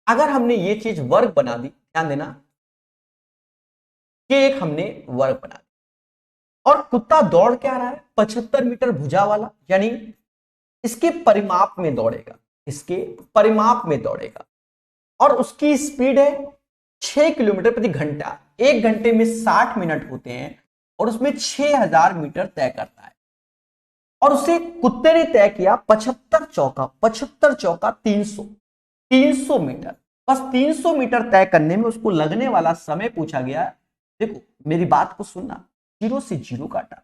Speaker 1: अगर हमने ये चीज वर्ग बना दी, ध्यान देना, ये एक हमने वर्ग बना दी, और कुत्ता दौड़ क्या रहा है, 75 मीटर भुजा वाला, यानी इसके परिमाप में दौड़ेगा, इसके परिमाप में दौड़ेगा। और उसकी स्पीड है 6 किलोमीटर प्रति घंटा। 1 घंटे में 60 मिनट होते हैं और उसमें 6000 मीटर तय करता है। और उसे कुत्ते ने तय किया 75 चौका 300 मीटर। बस 300 मीटर तय करने में उसको लगने वाला समय पूछा गया। देखो मेरी बात को सुनना, 0 से 0 काटा,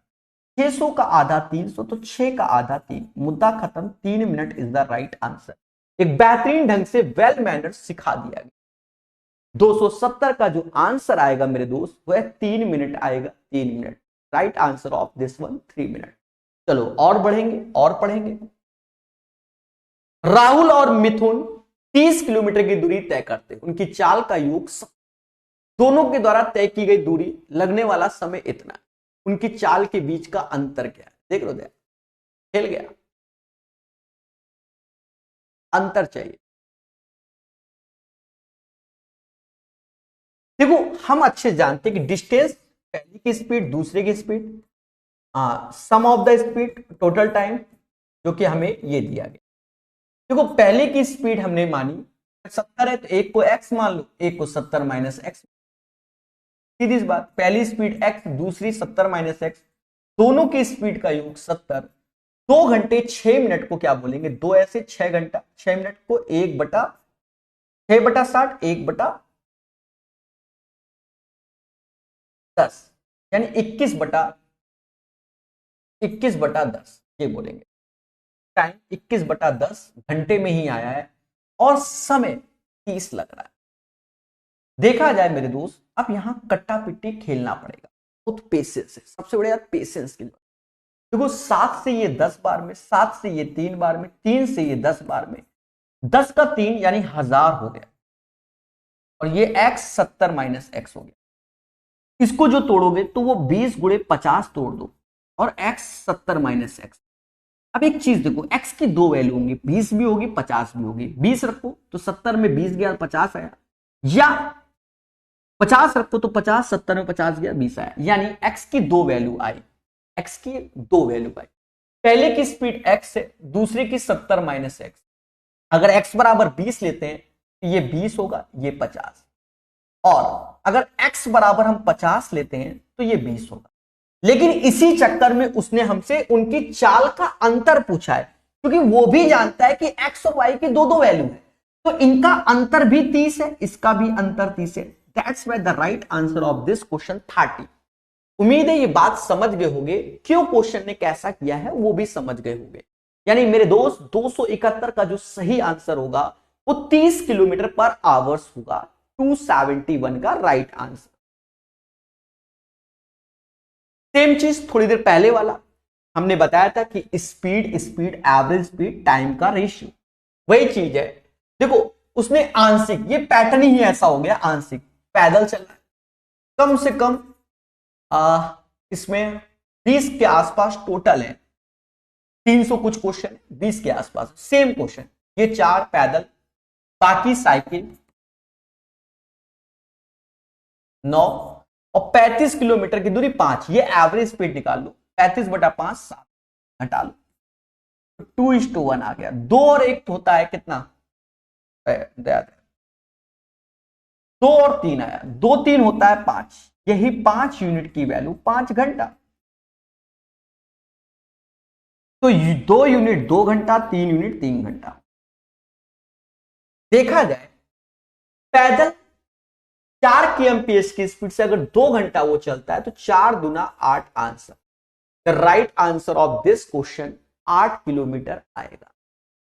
Speaker 1: 600 का आधा 300, तो 6 का आधा 3, मुद्दा खत्म। 3 minute is the right answer. एक बेहतरीन ढंग से वेल मैनर्स सिखा दिया गया। 270 का जो आंसर आएगा मेरे दोस्त वह 3 मिनट आएगा, 3 minute. Right answer of this one 3 minute. चलो और बढ़ेंगे और पढ़ेंगे। राहुल और मिथुन 30 किलोमीटर की दूरी तय करते, उनकी चाल का योग दोनों के द्वारा तय की गई दूरी, लगने वाला समय इतना, उनकी चाल के बीच का अंतर क्या है? देख लो, खेल गया, अंतर चाहिए। देखो हम अच्छे जानते हैं कि डिस्टेंस, पहले की स्पीड दूसरे की speed, sum of the speed total time, जो कि हमें ये दिया गया। देखो पहले की स्पीड हमने मानी 70 है, तो एक को x मान लो, एक को 70 माइनस एक्स। सीधी सी बात, पहली स्पीड x, दूसरी 70 माइनस एक्स, दोनों की स्पीड का योग 70। 2 घंटे 6 मिनट को क्या बोलेंगे? 2 ऐसे 6 घंटा, 6 मिनट को 1/6/60, 1/10, यानी 21/10 ये बोलेंगे। टाइम 21/10 घंटे में ही आया है और समय 30 लग रहा है। देखा जाए मेरे दोस्त, अब यहां कट्टा पिट्टी खेलना पड़ेगा, बहुत पेशेंस है, सबसे बड़ी बात पेशेंस की। देखो 7 से ये 10 बार में, 7 से ये 3 बार में, 3 से ये 10 बार में, 10 का 3 यानी 1000 हो गया। और ये x 70 माइनस एक्स हो गया। इसको जो तोड़ोगे तो वो 20 गुणे 50 तोड़ दो और x 70 माइनस एक्स। अब एक चीज देखो, x की दो वैल्यू होंगी, 20 भी होगी 50 भी होगी। 20 रखो तो 70 में 20 गया 50 आया, या 50 रखो तो 50, 70 में 50 गया 20 आया। यानी x की दो वैल्यू आई, x की दो वैल्यू आई। पहले की स्पीड x है, दूसरे की 70 माइनस एक्स। अगर x बराबर 20 लेते हैं तो ये 20 होगा, ये 50। और अगर x बराबर हम 50 लेते हैं तो ये 20 होगा। लेकिन इसी चक्कर में उसने हमसे उनकी चाल का अंतर पूछा है, क्योंकि वो भी जानता है कि x और y की दो दो वैल्यू है, तो इनका अंतर भी 30 है, इसका भी अंतर 30 है। That's why the right answer of this question 30। उम्मीद है ये बात समझ गए होंगे, क्यों क्वेश्चन ने कैसा किया है वो भी समझ गए होंगे। यानी मेरे दोस्त 271 का जो सही आंसर होगा वो 30 किलोमीटर पर आवर्स होगा, 271 का राइट आंसर। सेम चीज थोड़ी देर पहले वाला हमने बताया था कि स्पीड एवरेज स्पीड टाइम का रेशियो, वही चीज है। देखो उसने आंशिक, ये पैटर्न ही ऐसा हो गया, आंशिक पैदल चल रहा है, कम से कम इसमें 20 के आसपास टोटल है, 300 कुछ क्वेश्चन, 20 के आसपास सेम क्वेश्चन। ये 4 पैदल, बाकी साइकिल 9, और 35 किलोमीटर की दूरी 5। ये एवरेज स्पीड निकाल लो, 35/5 7, घटा लो, 2:1 आ गया। 2 और 1 होता है कितना? 2 और 3 आया, 2 3 होता है 5, यही 5 यूनिट की वैल्यू 5 घंटा। तो 2 यूनिट 2 घंटा, 3 यूनिट 3 घंटा। देखा जाए पैदल 4 kmph की स्पीड से अगर 2 घंटा वो चलता है तो 4 दूना 8 answer. The right answer of this question 8 kilometre आएगा।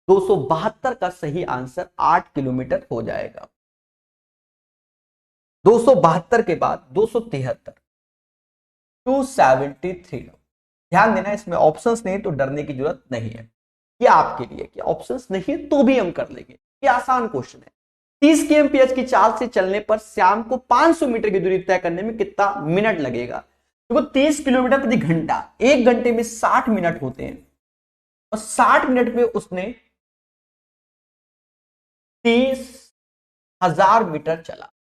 Speaker 1: 272 का सही आंसर 8 किलोमीटर हो जाएगा। 272 के बाद 273, 273। ध्यान देना इसमें ऑप्शंस नहीं तो डरने की जरूरत नहीं है, ये आपके लिए कि ऑप्शंस नहीं है तो भी हम कर लेंगे, ये आसान क्वेश्चन है। 30 kmph की चाल से चलने पर श्याम को 500 मीटर की दूरी तय करने में कितना मिनट लगेगा? तो 30 किलोमीटर प्रति घंटा, 1 घंटे में 60 मिनट होते हैं और 60 मिनट में उसने 30,000 मीटर चला।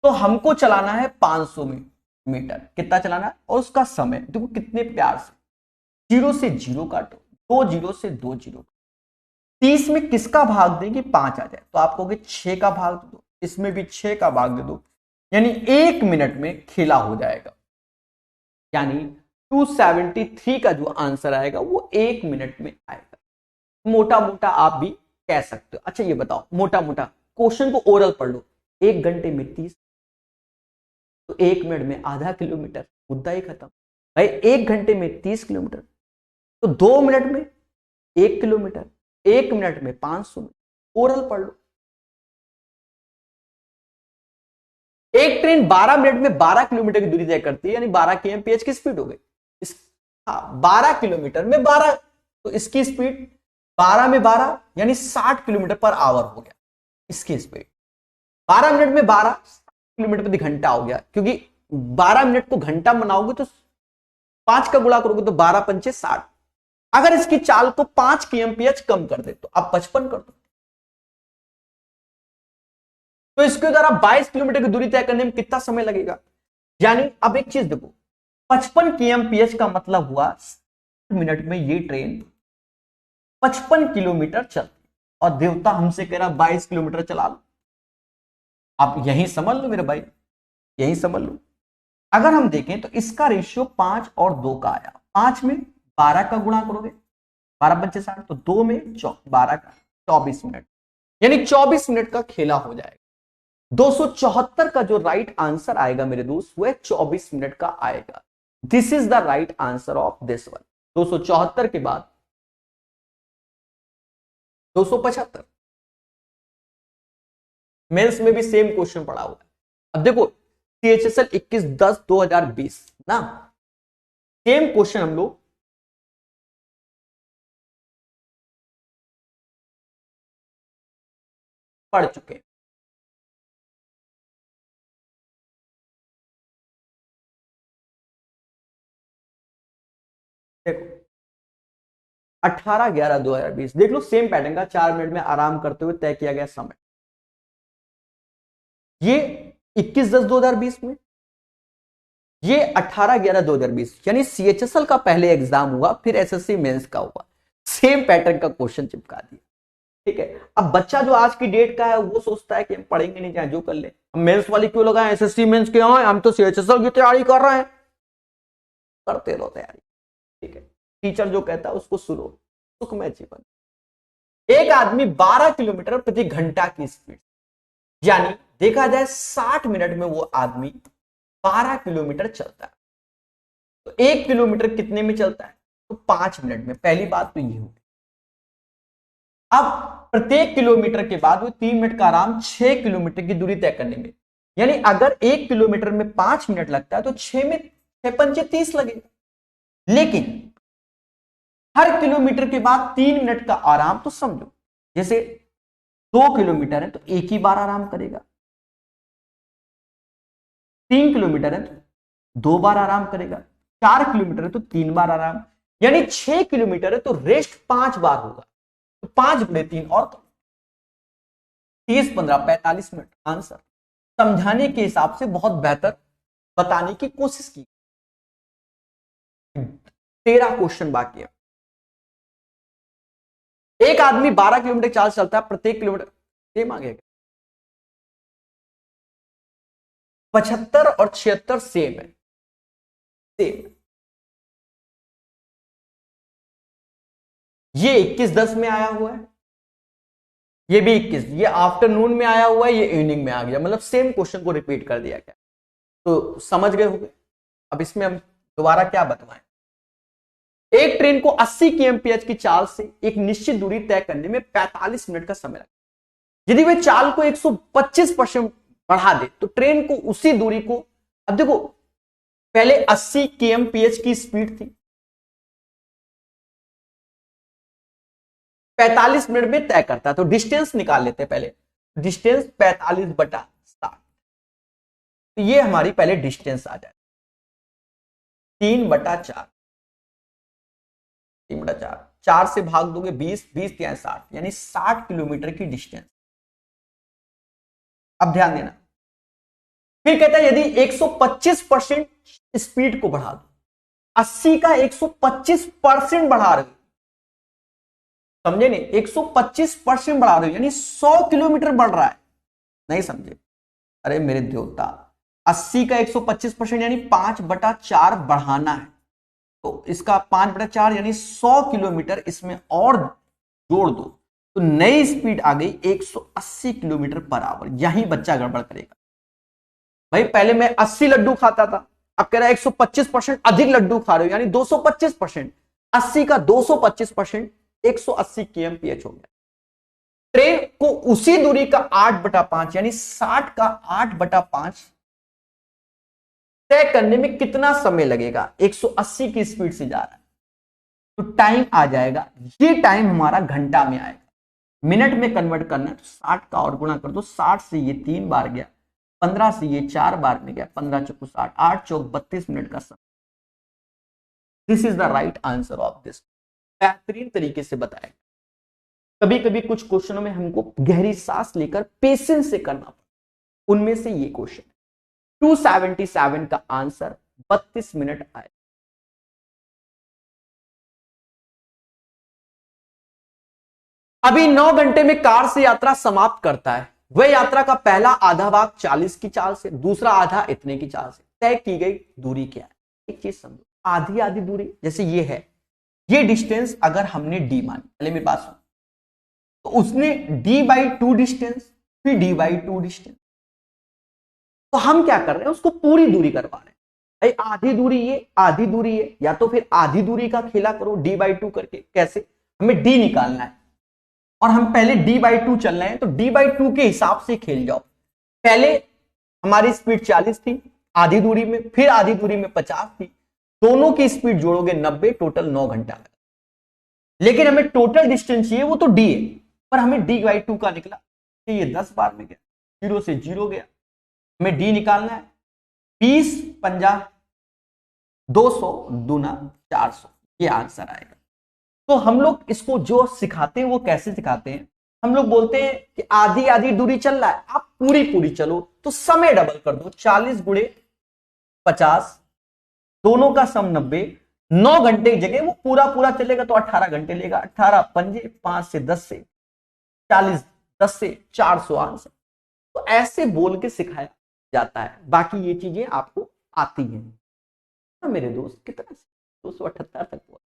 Speaker 1: तो हमको चलाना है 500 में, मीटर कितना चलाना है, और उसका समय देखो कितने प्यार से, 0 से 0 काटो, 2 0 से 2 0, 30 में किसका भाग दें कि 5 आ जाए, तो आप कहोगे 6 का भाग दे दो, इसमें भी 6 का भाग दे दो, यानी 1 मिनट में खेला हो जाएगा। यानी 273 का जो आंसर आएगा वो 1 मिनट में आएगा। मोटा मोटा आप भी कह सकते हो। अच्छा ये बताओ, मोटा मोटा क्वेश्चन को ओरल पढ़ लो, 1 घंटे में 30, तो 1 मिनट में आधा किलोमीटर, मुद्दा ही खत्म भाई। 1 घंटे में 30 किलोमीटर, तो 2 मिनट में 1 किलोमीटर, 1 मिनट में 500 मीटर, ओरल पढ़ लो। एक ट्रेन 12 मिनट में 12 किलोमीटर की दूरी तय करती है, यानी 12 kmph की स्पीड हो गई। इस 12 किलोमीटर में 12, तो इसकी स्पीड 12 में 12 यानी 60 किलोमीटर पर आवर हो गया इसकी स्पीड। 12 मिनट में 12 किलोमीटर प्रति घंटा हो गया, क्योंकि 12 मिनट को घंटा बनाओगे तो 5 का गुणा करोगे तो 12 पंचे 60। अगर इसकी चाल को 5 kmph कम कर दे तो आप 55 कर दो, तो इसके द्वारा 22 किलोमीटर की दूरी तय करने में कितना समय लगेगा। यानी अब एक चीज देखो, 55 kmph का मतलब हुआ 60 मिनट में ये ट्रेन 55 किलोमीटर चलती, और देवता हमसे कह रहा 22 किलोमीटर चला लो। आप यही समझ लो मेरे भाई, यही समझ लो। अगर हम देखें तो इसका रेशियो 5 और 2 का आया, 5 में 12 का गुणा करोगे 12 पंचे 60, तो 2 में 12 का 24 मिनट, यानी 24 मिनट का खेला हो जाएगा। 274 का जो राइट आंसर आएगा मेरे दोस्त वह 24 मिनट का आएगा। This is the right answer of this one. 274 के बाद 275। मेंस में भी सेम क्वेश्चन पड़ा हुआ है। अब देखो CHSL 21/10/2020 ना, सेम क्वेश्चन हम लोग पढ़ चुके हैं। देखो 18/11/2020 देख लो, सेम पैटर्न का 4 मिनट में आराम करते हुए तय किया गया समय। ये 21/10/2020 में, ये 18/11/2020, यानी CHSL का पहले एग्जाम हुआ फिर SSC मेंस का हुआ, सेम पैटर्न का क्वेश्चन चिपका दिया। ठीक है, अब बच्चा जो आज की डेट का है वो सोचता है कि हम पढ़ेंगे नहीं, चाहे जो कर ले, हम मेंस वाली क्यों लगाए, SSC मेंस क्यों है, हम तो CHSL की तैयारी कर रहे हैं। करते रहो तैयारी, ठीक है। टीचर जो कहता है उसको सुनो, सुखमय जीवन। एक आदमी 12 किलोमीटर प्रति घंटा की स्पीड, यानी देखा जाए 60 मिनट में वो आदमी 12 किलोमीटर चलता है, तो 1 किलोमीटर कितने में चलता है, तो 5 मिनट में। पहली बात तो ये होगी। अब प्रत्येक किलोमीटर के बाद वो 3 मिनट का आराम 6 किलोमीटर की दूरी तय करने में, यानी अगर 1 किलोमीटर में 5 मिनट लगता है तो 6 में 6 पंचे 30 लगेगा। लेकिन हर किलोमीटर के बाद 3 मिनट का आराम, तो समझो जैसे 2 किलोमीटर है तो एक ही बार आराम करेगा, 3 किलोमीटर है तो 2 बार आराम करेगा, 4 किलोमीटर है तो 3 बार आराम, यानी 6 किलोमीटर है तो रेस्ट 5 बार होगा, तो 5 × 3 और 30 15 45 मिनट। आंसर समझाने के हिसाब से बहुत बेहतर बताने की कोशिश की। 13 क्वेश्चन बाकी है। एक आदमी 12 किलोमीटर चाल चलता है, प्रत्येक किलोमीटर सेम आ गया, 75 और 76 सेम है, सेम। ये 21/10 में आया हुआ है, ये भी 21, ये आफ्टरनून में आया हुआ है, ये इवनिंग में आ गया, मतलब सेम क्वेश्चन को रिपीट कर दिया गया। तो समझ गए होंगे। अब इसमें हम दोबारा क्या बताएं। एक ट्रेन को 80 kmph की चाल से एक निश्चित दूरी तय करने में 45 मिनट का समय लगता है। यदि वे चाल को 125% बढ़ा दे तो ट्रेन को उसी दूरी को, अब देखो पहले 80 kmph की स्पीड थी, 45 मिनट में तय करता है, तो डिस्टेंस निकाल लेते हैं पहले। डिस्टेंस 45/60, तो ये हमारी पहले डिस्टेंस आ जाए 3/4, 3/4, 4 से भाग दोगे 20, 20 या 60, यानी 60 किलोमीटर की डिस्टेंस। अब ध्यान देना, फिर कहता है यदि 125% स्पीड को बढ़ा दो, 80 का 125% बढ़ा रहे हो, समझे नहीं, 125% बढ़ा रहे हो यानी 100 किलोमीटर बढ़ रहा है, नहीं समझे, अरे मेरे देवता, 80 का 125% यानी 5/4 बढ़ाना है, तो इसका 5/4 यानी 100 किलोमीटर इसमें और जोड़ दो, तो नई स्पीड आ गई 180 किलोमीटर पर आवर। यही बच्चा गड़बड़ करेगा, भाई पहले मैं 80 लड्डू खाता था, अब कह रहा है 125% अधिक लड्डू खा रहे हो यानी 225%, 80 का 225% 180 kmph हो गया। ट्रेन को उसी दूरी का 8/5 यानी 60 का 8/5 तय करने में कितना समय लगेगा, 180 की स्पीड से जा रहा है, तो टाइम आ जाएगा, ये टाइम हमारा घंटा में आएगा, मिनट में कन्वर्ट करना है तो 60 का और गुणा कर दो, 60 से ये 3 बार गया, 15 से ये 4 बार में गया, 15 चौको 60, 8 चौक 32 मिनट का समय। This is the right answer of this. बेहतरीन तरीके से बताया। कभी कभी कुछ क्वेश्चनों में हमको गहरी सांस लेकर पेशेंस से करना पड़ता, उनमें से ये क्वेश्चन 277 का आंसर 32 मिनट आए। अभी 9 घंटे में कार से यात्रा समाप्त करता है, वह यात्रा का पहला आधा भाग 40 की चाल से, दूसरा आधा इतने की चाल से, तय की गई दूरी क्या है। एक चीज समझो, आधी आधी दूरी जैसे ये है, ये डिस्टेंस अगर हमने डी मानी, पहले मेरे पास हो तो उसने d/2 डिस्टेंस, फिर d/2 डिस्टेंस, तो हम क्या कर रहे हैं, उसको पूरी दूरी करवा रहे हैं। भाई आधी दूरी ये, आधी दूरी ये, या तो फिर आधी दूरी का खेला करो d/2 करके। कैसे, हमें d निकालना है और हम पहले d/2 चल रहे हैं, तो d/2 के हिसाब से खेल जाओ। पहले हमारी स्पीड 40 थी आधी दूरी में, फिर आधी दूरी में 50 थी, दोनों की स्पीड जोड़ोगे 90, टोटल 9 घंटा लगा। लेकिन हमें टोटल डिस्टेंस चाहिए, वो तो d है, पर हमें d/2 का निकला, तो ये 10 बार में गया, 0 से 0 गया, हमें d निकालना है, 20 50 200 दूना 400, ये आंसर आएगा। तो हम लोग इसको जो सिखाते हैं वो कैसे सिखाते हैं, हम लोग बोलते हैं कि आधी आधी दूरी चल रहा है, आप पूरी पूरी चलो, तो समय डबल कर दो, 40 गुणे 50, दोनों का सम 90, 9 घंटे की जगह वो पूरा पूरा चलेगा तो 18 घंटे लेगा, 18 पंजे 5 से 10 से 40, 10 से 400 आंसर। तो ऐसे बोल के सिखाया जाता है, बाकी ये चीजें आपको आती हैं। तो मेरे दोस्त कितना 278 तक पहुंच,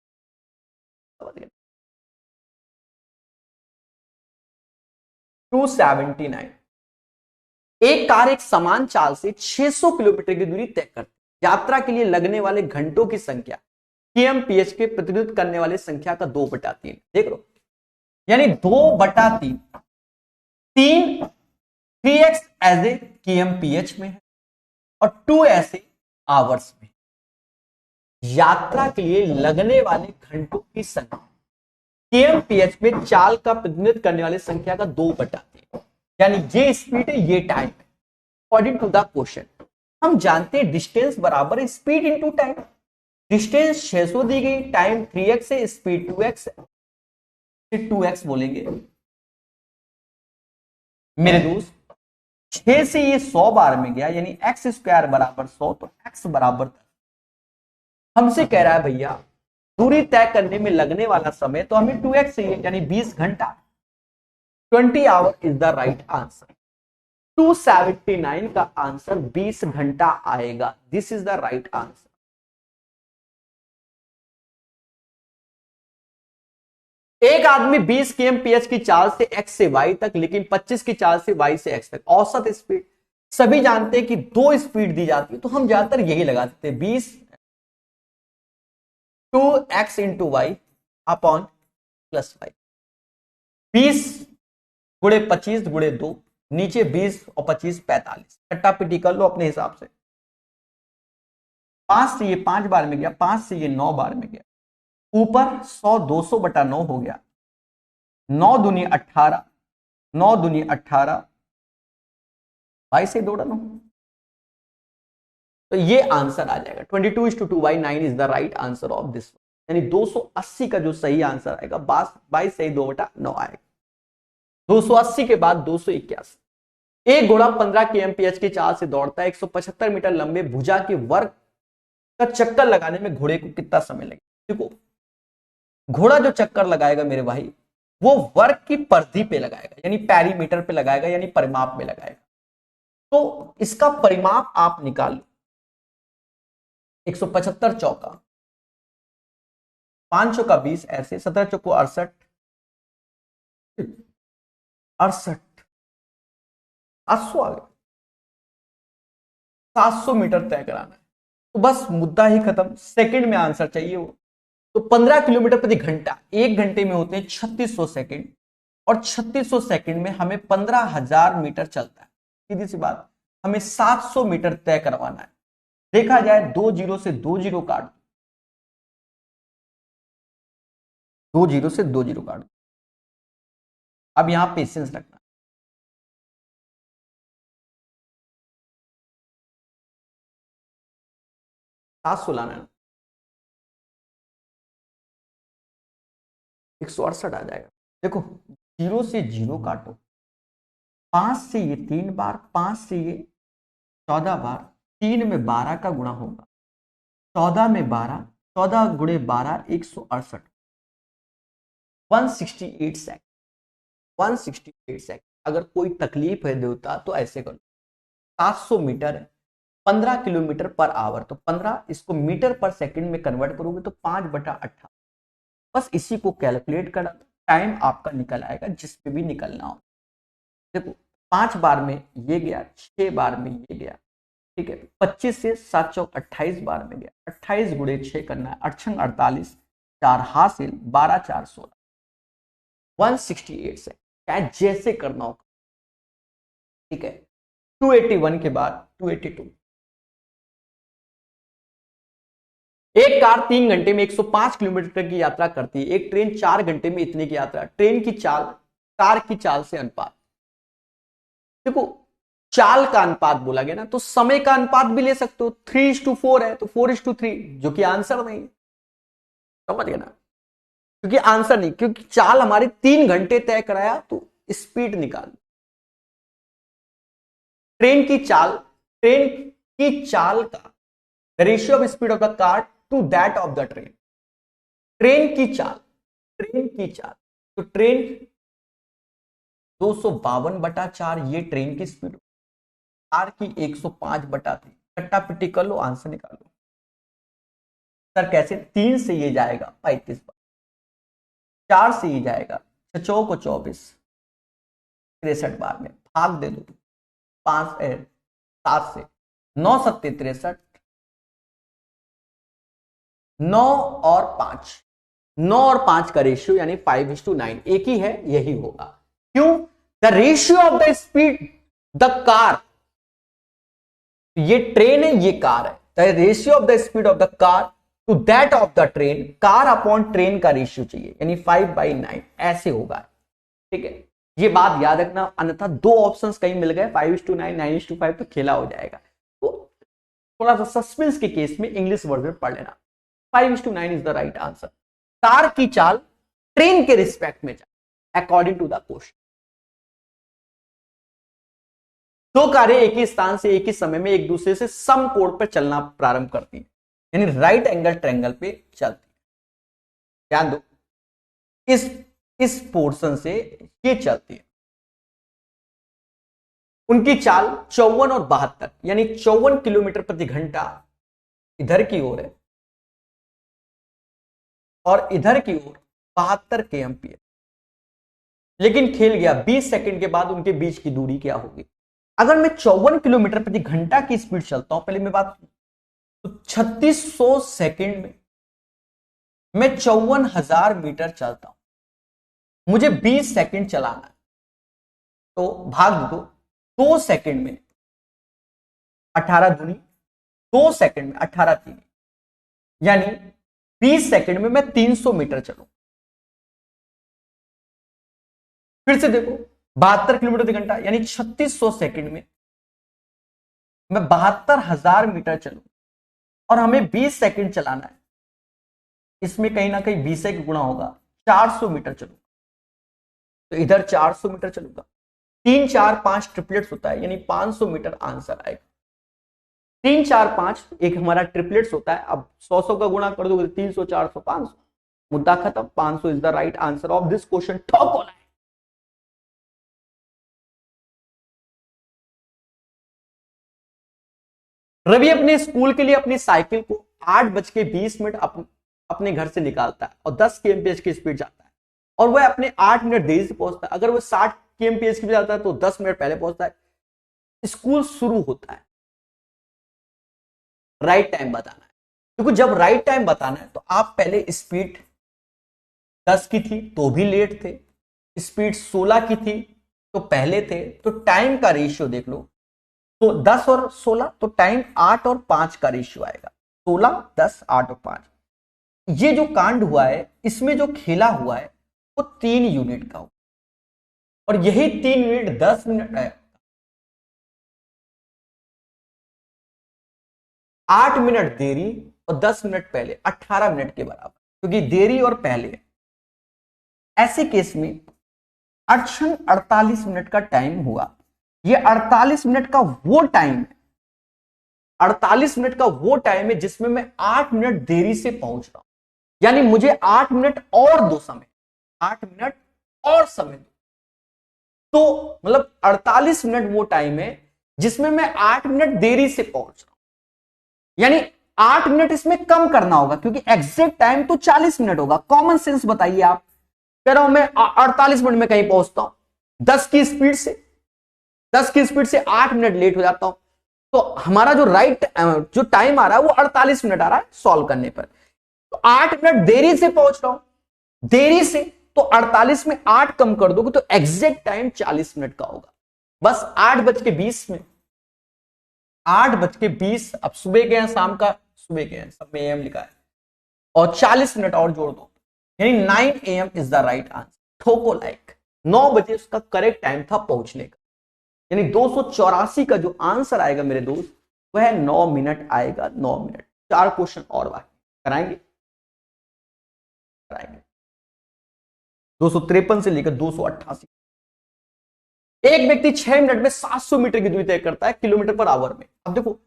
Speaker 1: 279। एक कार एक समान चाल से 600 किलोमीटर की दूरी तय करती है, यात्रा के लिए लगने वाले घंटों की संख्या kmph के प्रतिनिधित्व करने वाले संख्या का 2/3, देख लो, यानी 2/3, 3x एज ए kmph में है और 2 ऐसे आवर्स में। यात्रा के लिए लगने वाले घंटों की संख्या kmph में चाल का प्रतिनिधित्व करने वाले संख्या का 2/3, यानी ये स्पीड है, ये टाइम है। अकॉर्डिंग टू द क्वेश्चन हम जानते हैं डिस्टेंस बराबर है स्पीड इनटू टाइम। डिस्टेंस 600 दी गई, टाइम 3x है, स्पीड 2x है, फिर 2x बोलेंगे मेरे दोस्त। 6 से ये 100 बार में गया यानी x² बराबर 100, तो x बराबर हमसे कह रहा है भैया दूरी तय करने में लगने वाला समय, तो हमें 2x चाहिए यानी 20 घंटा, 20 our is the right answer. 279 का आंसर 20 घंटा आएगा, this is the right answer. एक आदमी 20 kmph की चाल से x से y तक, लेकिन 25 की चाल से y से x तक, औसत स्पीड सभी जानते हैं कि 2 स्पीड दी जाती है, तो हम ज्यादातर यही लगा देते हैं 20 2x into Y upon plus Y, 20 गुणे 25 गुणे 2, नीचे 20 और 25 45, कट्टा पिटी कर लो अपने हिसाब से। 5 से ये 5 बार में गया, 5 से ये 9 बार में गया, ऊपर 100 200/9 हो गया, 9 दूनी 18, 9 दूनी 18, भाई से 2 डनो, तो ये आंसर आ जाएगा 22:2/9 is the right answer of this, यानी 280 का जो सही आंसर आएगा 22 सही 2/9 आएगा। 280 के बाद 281, एक घोड़ा 15 kmph की चाल से दौड़ता है, 175 मीटर लंबे भुजा के वर्ग का चक्कर लगाने में घोड़े को कितना समय लगेगा। देखो घोड़ा जो चक्कर लगाएगा मेरे भाई, वो वर्ग की परिधि पे लगाएगा, यानी पैरीमीटर पे लगाएगा, यानी परिमाप में लगाएगा। तो इसका परिमाप आप निकाल लो, 175 चौका 5 चौका 20, ऐसे 17 चौको 68, 800 आ गया, 700 मीटर तय कराना है। तो बस मुद्दा ही खत्म, सेकंड में आंसर चाहिए वो। तो 15 किलोमीटर प्रति घंटा, एक घंटे में होते हैं 3600 सेकंड, और 3600 सेकंड में हमें 15,000 मीटर चलता है। सीधी सी बात, हमें 700 मीटर तय करवाना है। देखा जाए 2 जीरो से 2 जीरो काट दो, 2 जीरो से 2 जीरो काट दो। अब यहां पेशेंस रखना, 700 लाना है, 168 आ जाएगा। देखो जीरो से जीरो काटो, 5 से ये 3 बार, 5 से ये 14 बार, 3 में 12 का गुणा होगा, 14 में 12, 14 गुणे 12, 168, 168 सेकंड, 168 सेकंड। अगर कोई तकलीफ है देवता तो ऐसे करो, 700 मीटर है, 15 किलोमीटर पर आवर, तो 15 इसको मीटर पर सेकंड में कन्वर्ट करोगे तो 5/18। बस इसी को कैलकुलेट करा, टाइम आपका निकल आएगा जिस पे भी निकलना हो। देखो 5 बार में ये गया, 6 बार में ये गया, ठीक है, 25 से 7 चौक 28 बार में गया, 28 गुणे 6 करना है, 8 छंग 48, 4 हासिल, 12 4 16, 168 से क्या जैसे करना होगा, ठीक है। 281 के बाद 282, एक कार 3 घंटे में 105 किलोमीटर की यात्रा करती है, एक ट्रेन 4 घंटे में इतने की यात्रा। ट्रेन की चाल कार की चाल से अनुपात। देखो चाल का अनुपात बोला गया ना, तो समय का अनुपात भी ले सकते हो, 3:4 है तो 4:3, जो कि आंसर नहीं है, समझ गए ना, क्योंकि आंसर नहीं, क्योंकि चाल हमारी 3 घंटे तय कराया, तो स्पीड निकाल। ट्रेन की चाल, ट्रेन की चाल का ratio of speed of the car to that of the train. Train की चाल, ट्रेन की चाल, तो ट्रेन 252/4, ये ट्रेन की स्पीड, कार की 105/3, कट्टा पिट्टी कर लो, आंसर निकालो। सर कैसे, 3 से ये जाएगा 35 बार, 4 से ये जाएगा 6 को 24, 63 बार में भाग दे दो 5 7 से, 9 सत्ते 63, 9 और 5, 9 और 5 का रेशियो यानी 5:9, एक ही है, यही होगा। क्यों, the ratio of the speed the car, ये ट्रेन है ये कार है, the ratio of the speed of the car to that of the train, car upon train का रेशियो चाहिए, यानी 5/9 ऐसे होगा, ठीक है। ये बात याद रखना, अन्यथा 2 ऑप्शंस कहीं मिल गए 5:9, 9:5, तो खेला हो जाएगा। तो थोड़ा सा सस्पेंस के केस में इंग्लिश वर्जन पढ़ लेना, 5:9 is the right answer. Car की चाल ट्रेन के रिस्पेक्ट में जाए अकॉर्डिंग टू द क्वेश्चन। 2 कारें एक ही स्थान से एक ही समय में एक दूसरे से सम कोण पर चलना प्रारंभ करती हैं, यानी राइट एंगल ट्रायंगल पे चलती है। ध्यान दो, इस पोर्शन से ये चलती है, उनकी चाल 54 और 72, यानी 54 किलोमीटर प्रति घंटा इधर की ओर है, और इधर की ओर 72 kmph। लेकिन खेल गया, 20 सेकंड के बाद उनके बीच की दूरी क्या होगी। अगर मैं 54 किलोमीटर प्रति घंटा की स्पीड चलता हूं, पहले मैं बात, तो 3600 सेकंड में मैं 54,000 मीटर चलता हूं, मुझे 20 सेकंड चलाना है, तो भाग दो 2 सेकंड में 18 दूनी, 2 सेकंड में 18 तीन, यानी 20 सेकंड में मैं 300 मीटर चलूं। फिर से देखो 72 किलोमीटर प्रति घंटा, यानी 3600 सेकंड में मैं 72,000 मीटर चलूं, और हमें 20 सेकंड चलाना है, इसमें कहीं ना कहीं 20 से गुणा होगा, 400 मीटर चलूंगा, तो इधर 400 मीटर चलूंगा, 3 4 5 ट्रिपलेट्स होता है, यानी 500 मीटर आंसर आएगा। 3 4 5 एक हमारा ट्रिपलेट्स होता है। अब 100 का गुणा कर दोगे 300 400 500, मुद्दा खत्म। 500 is the right answer of this question. ठोको लाइक। रवि अपने स्कूल के लिए अपनी साइकिल को 8:20 अपने घर से निकालता है और 10 kmph की स्पीड जाता है, और वह अपने 8 मिनट देरी से पहुंचता है। अगर वह 60 kmph की जाता है तो 10 मिनट पहले पहुंचता है। स्कूल शुरू होता है, राइट टाइम बताना है। क्योंकि जब राइट टाइम बताना है तो आप पहले स्पीड 10 की थी तो भी लेट थे, स्पीड 16 की थी तो पहले थे, तो टाइम का रेशियो देख लो। तो 10 और 16 तो टाइम 8 और 5 का रेशियो आएगा। 16 10 8 और 5। ये जो कांड हुआ है इसमें जो खेला हुआ है वो 3 यूनिट का हो, और यही 3 यूनिट 10 मिनट है। 8 मिनट देरी और 10 मिनट पहले 18 मिनट के बराबर, क्योंकि देरी और पहले। ऐसे केस में अक्षण 48 मिनट का टाइम हुआ। ये 48 मिनट का वो टाइम है, 48 मिनट का वो टाइम है जिसमें मैं 8 मिनट देरी से पहुंच रहा हूं। यानी मुझे 8 मिनट और दो समय, 8 मिनट और समय दो। तो मतलब 48 मिनट वो टाइम है जिसमें मैं 8 मिनट देरी से पहुंच रहा हूं। यानी 8 मिनट इसमें कम करना होगा, क्योंकि एग्जैक्ट टाइम तो 40 मिनट होगा। कॉमन सेंस बताइए आप। कह रहा हूं मैं 48 मिनट में कहीं पहुंचता हूं 10 की स्पीड से, 10 की स्पीड से 8 मिनट लेट हो जाता हूं, तो हमारा जो जो टाइम आ रहा है वो 48 मिनट आ रहा है सॉल्व करने पर। तो 8 मिनट देरी से पहुंच रहा हूं, देरी से, तो 48 में 8 कम कर दोगे तो एग्जैक्ट टाइम 40 मिनट का होगा। बस 8:20 में, 8:20, अब सुबह के हैं शाम का, सुबह के हैं सब में एम लिखा है, और 40 मिनट और जोड़ दो, यानी 9 AM is the right answer. ठोको लाइक। 9 बजे उसका करेक्ट टाइम था पहुंचने का, यानी 284 का जो आंसर आएगा मेरे दोस्त वह 9 मिनट आएगा। 9 मिनट। 4 क्वेश्चन और बाकी कराएंगे, कराएंगे। 253 से लेकर 288। एक व्यक्ति 6 मिनट में 700 मीटर की दूरी तय करता है किलोमीटर पर आवर में। अब देखो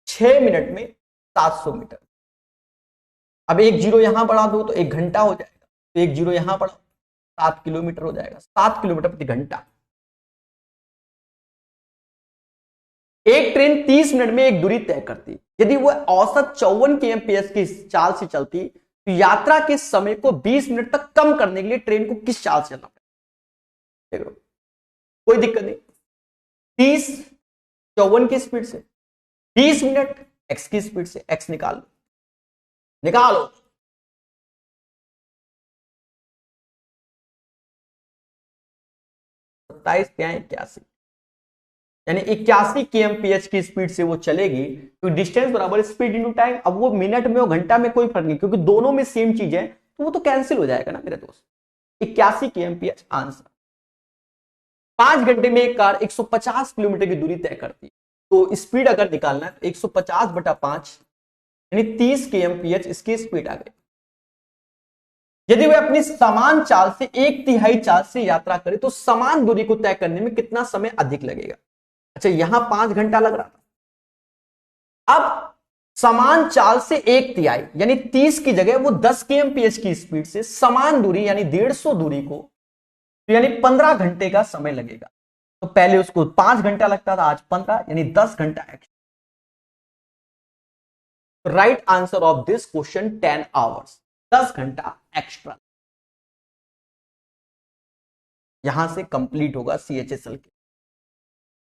Speaker 1: 6 मिनट में 700 मीटर। अब एक जीरो यहां बढ़ा दो तो 1 घंटा हो जाएगा, तो एक जीरो यहां बढ़ाओ 7 किलोमीटर हो जाएगा। 7 किलोमीटर प्रति घंटा। एक ट्रेन 30 मिनट में एक दूरी तय करती, यदि वह औसत 54 kmph की चाल से चलती तो यात्रा के समय को 20 मिनट तक कम करने के लिए ट्रेन को किस चाल से चलना पड़ेगा? देख लो, कोई दिक्कत नहीं। 30 54 की स्पीड से, 20 मिनट x की स्पीड से, x निकालो, निकालो। 27 क्या है 81, यानी 81 kmph की स्पीड से वो चलेगी। तो डिस्टेंस बराबर स्पीड इनटू टाइम। अब वो मिनट में और घंटा में कोई फर्क नहीं, क्योंकि दोनों में सेम चीज है, तो वो तो कैंसिल हो जाएगा ना मेरे दोस्त। 81 kmph आंसर। 5 घंटे में एक कार 150 किलोमीटर की दूरी तय करती है, तो स्पीड अगर निकालना है तो 150/5 यानी 30 kmph इसकी स्पीड आ गई। यदि वह अपनी समान चाल से 1/3 चाल से यात्रा करे तो समान दूरी को तय करने में कितना समय अधिक लगेगा? अच्छा, यहां 5 घंटा लग रहा था। अब समान चाल से 1/3 यानी 30 की जगह वो 10 kmph की स्पीड से समान दूरी यानी 150 दूरी को, तो यानी 15 घंटे का समय लगेगा। तो पहले उसको 5 घंटा लगता था, आज 15, यानी 10 घंटा extra. Right answer of this question 10 hours, 10 घंटा एक्स्ट्रा। यहां से कंप्लीट होगा CHSL के।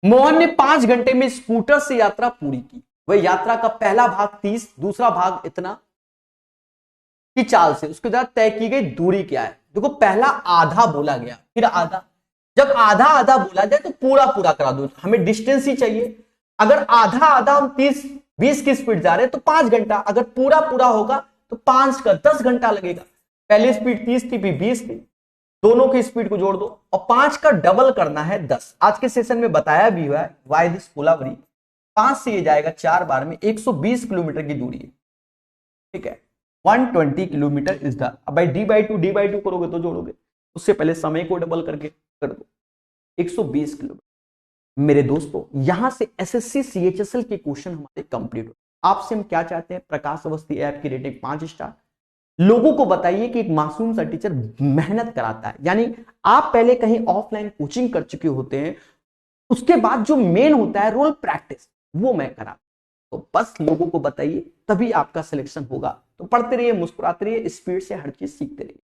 Speaker 1: मोहन ने 5 घंटे में स्कूटर से यात्रा पूरी की। वह यात्रा का पहला भाग 30, दूसरा भाग इतना की चाल से, उसके बाद तय की गई दूरी क्या है? देखो पहला आधा बोला गया, फिर आधा। जब आधा आधा बोला जाए तो पूरा पूरा करा दो, हमें डिस्टेंस ही चाहिए। अगर आधा आधा हम 30-20 की स्पीड जा रहे हैं तो 5 घंटा, अगर पूरा पूरा होगा तो 5 का 10 घंटा लगेगा। पहले स्पीड 30 थी फिर 20 थी, दोनों की स्पीड को जोड़ दो और 5 का डबल करना है 10। आज के सेशन में बताया भी हुआ है वाई दिस कोलावरी। 5 से ये जाएगा 4 बार में 120 किलोमीटर की दूरी है, ठीक है। 120 किलोमीटर इज द, अब भाई d/2 करोगे तो जोड़ोगे, उससे पहले समय को डबल करके कर दो। 120 किलोमीटर। मेरे दोस्तों, यहां से एसएससी सीएचएसएल के क्वेश्चन हमारे कंप्लीट हो। आपसे हम क्या चाहते हैं? प्रकाश अवस्थी ऐप की रेटिंग 5 स्टार। लोगों को बताइए कि एक मासूम सा टीचर मेहनत कराता है, यानी आप पहले कहीं ऑफलाइन कोचिंग कर चुके होते हैं, उसके बाद जो मेन होता है रोल प्रैक्टिस, वो मैं करा। तो बस लोगों को बताइए, तभी आपका सिलेक्शन होगा। तो पढ़ते रहिए, मुस्कुराते रहिए, स्पीड से हर चीज सीखते रहिए।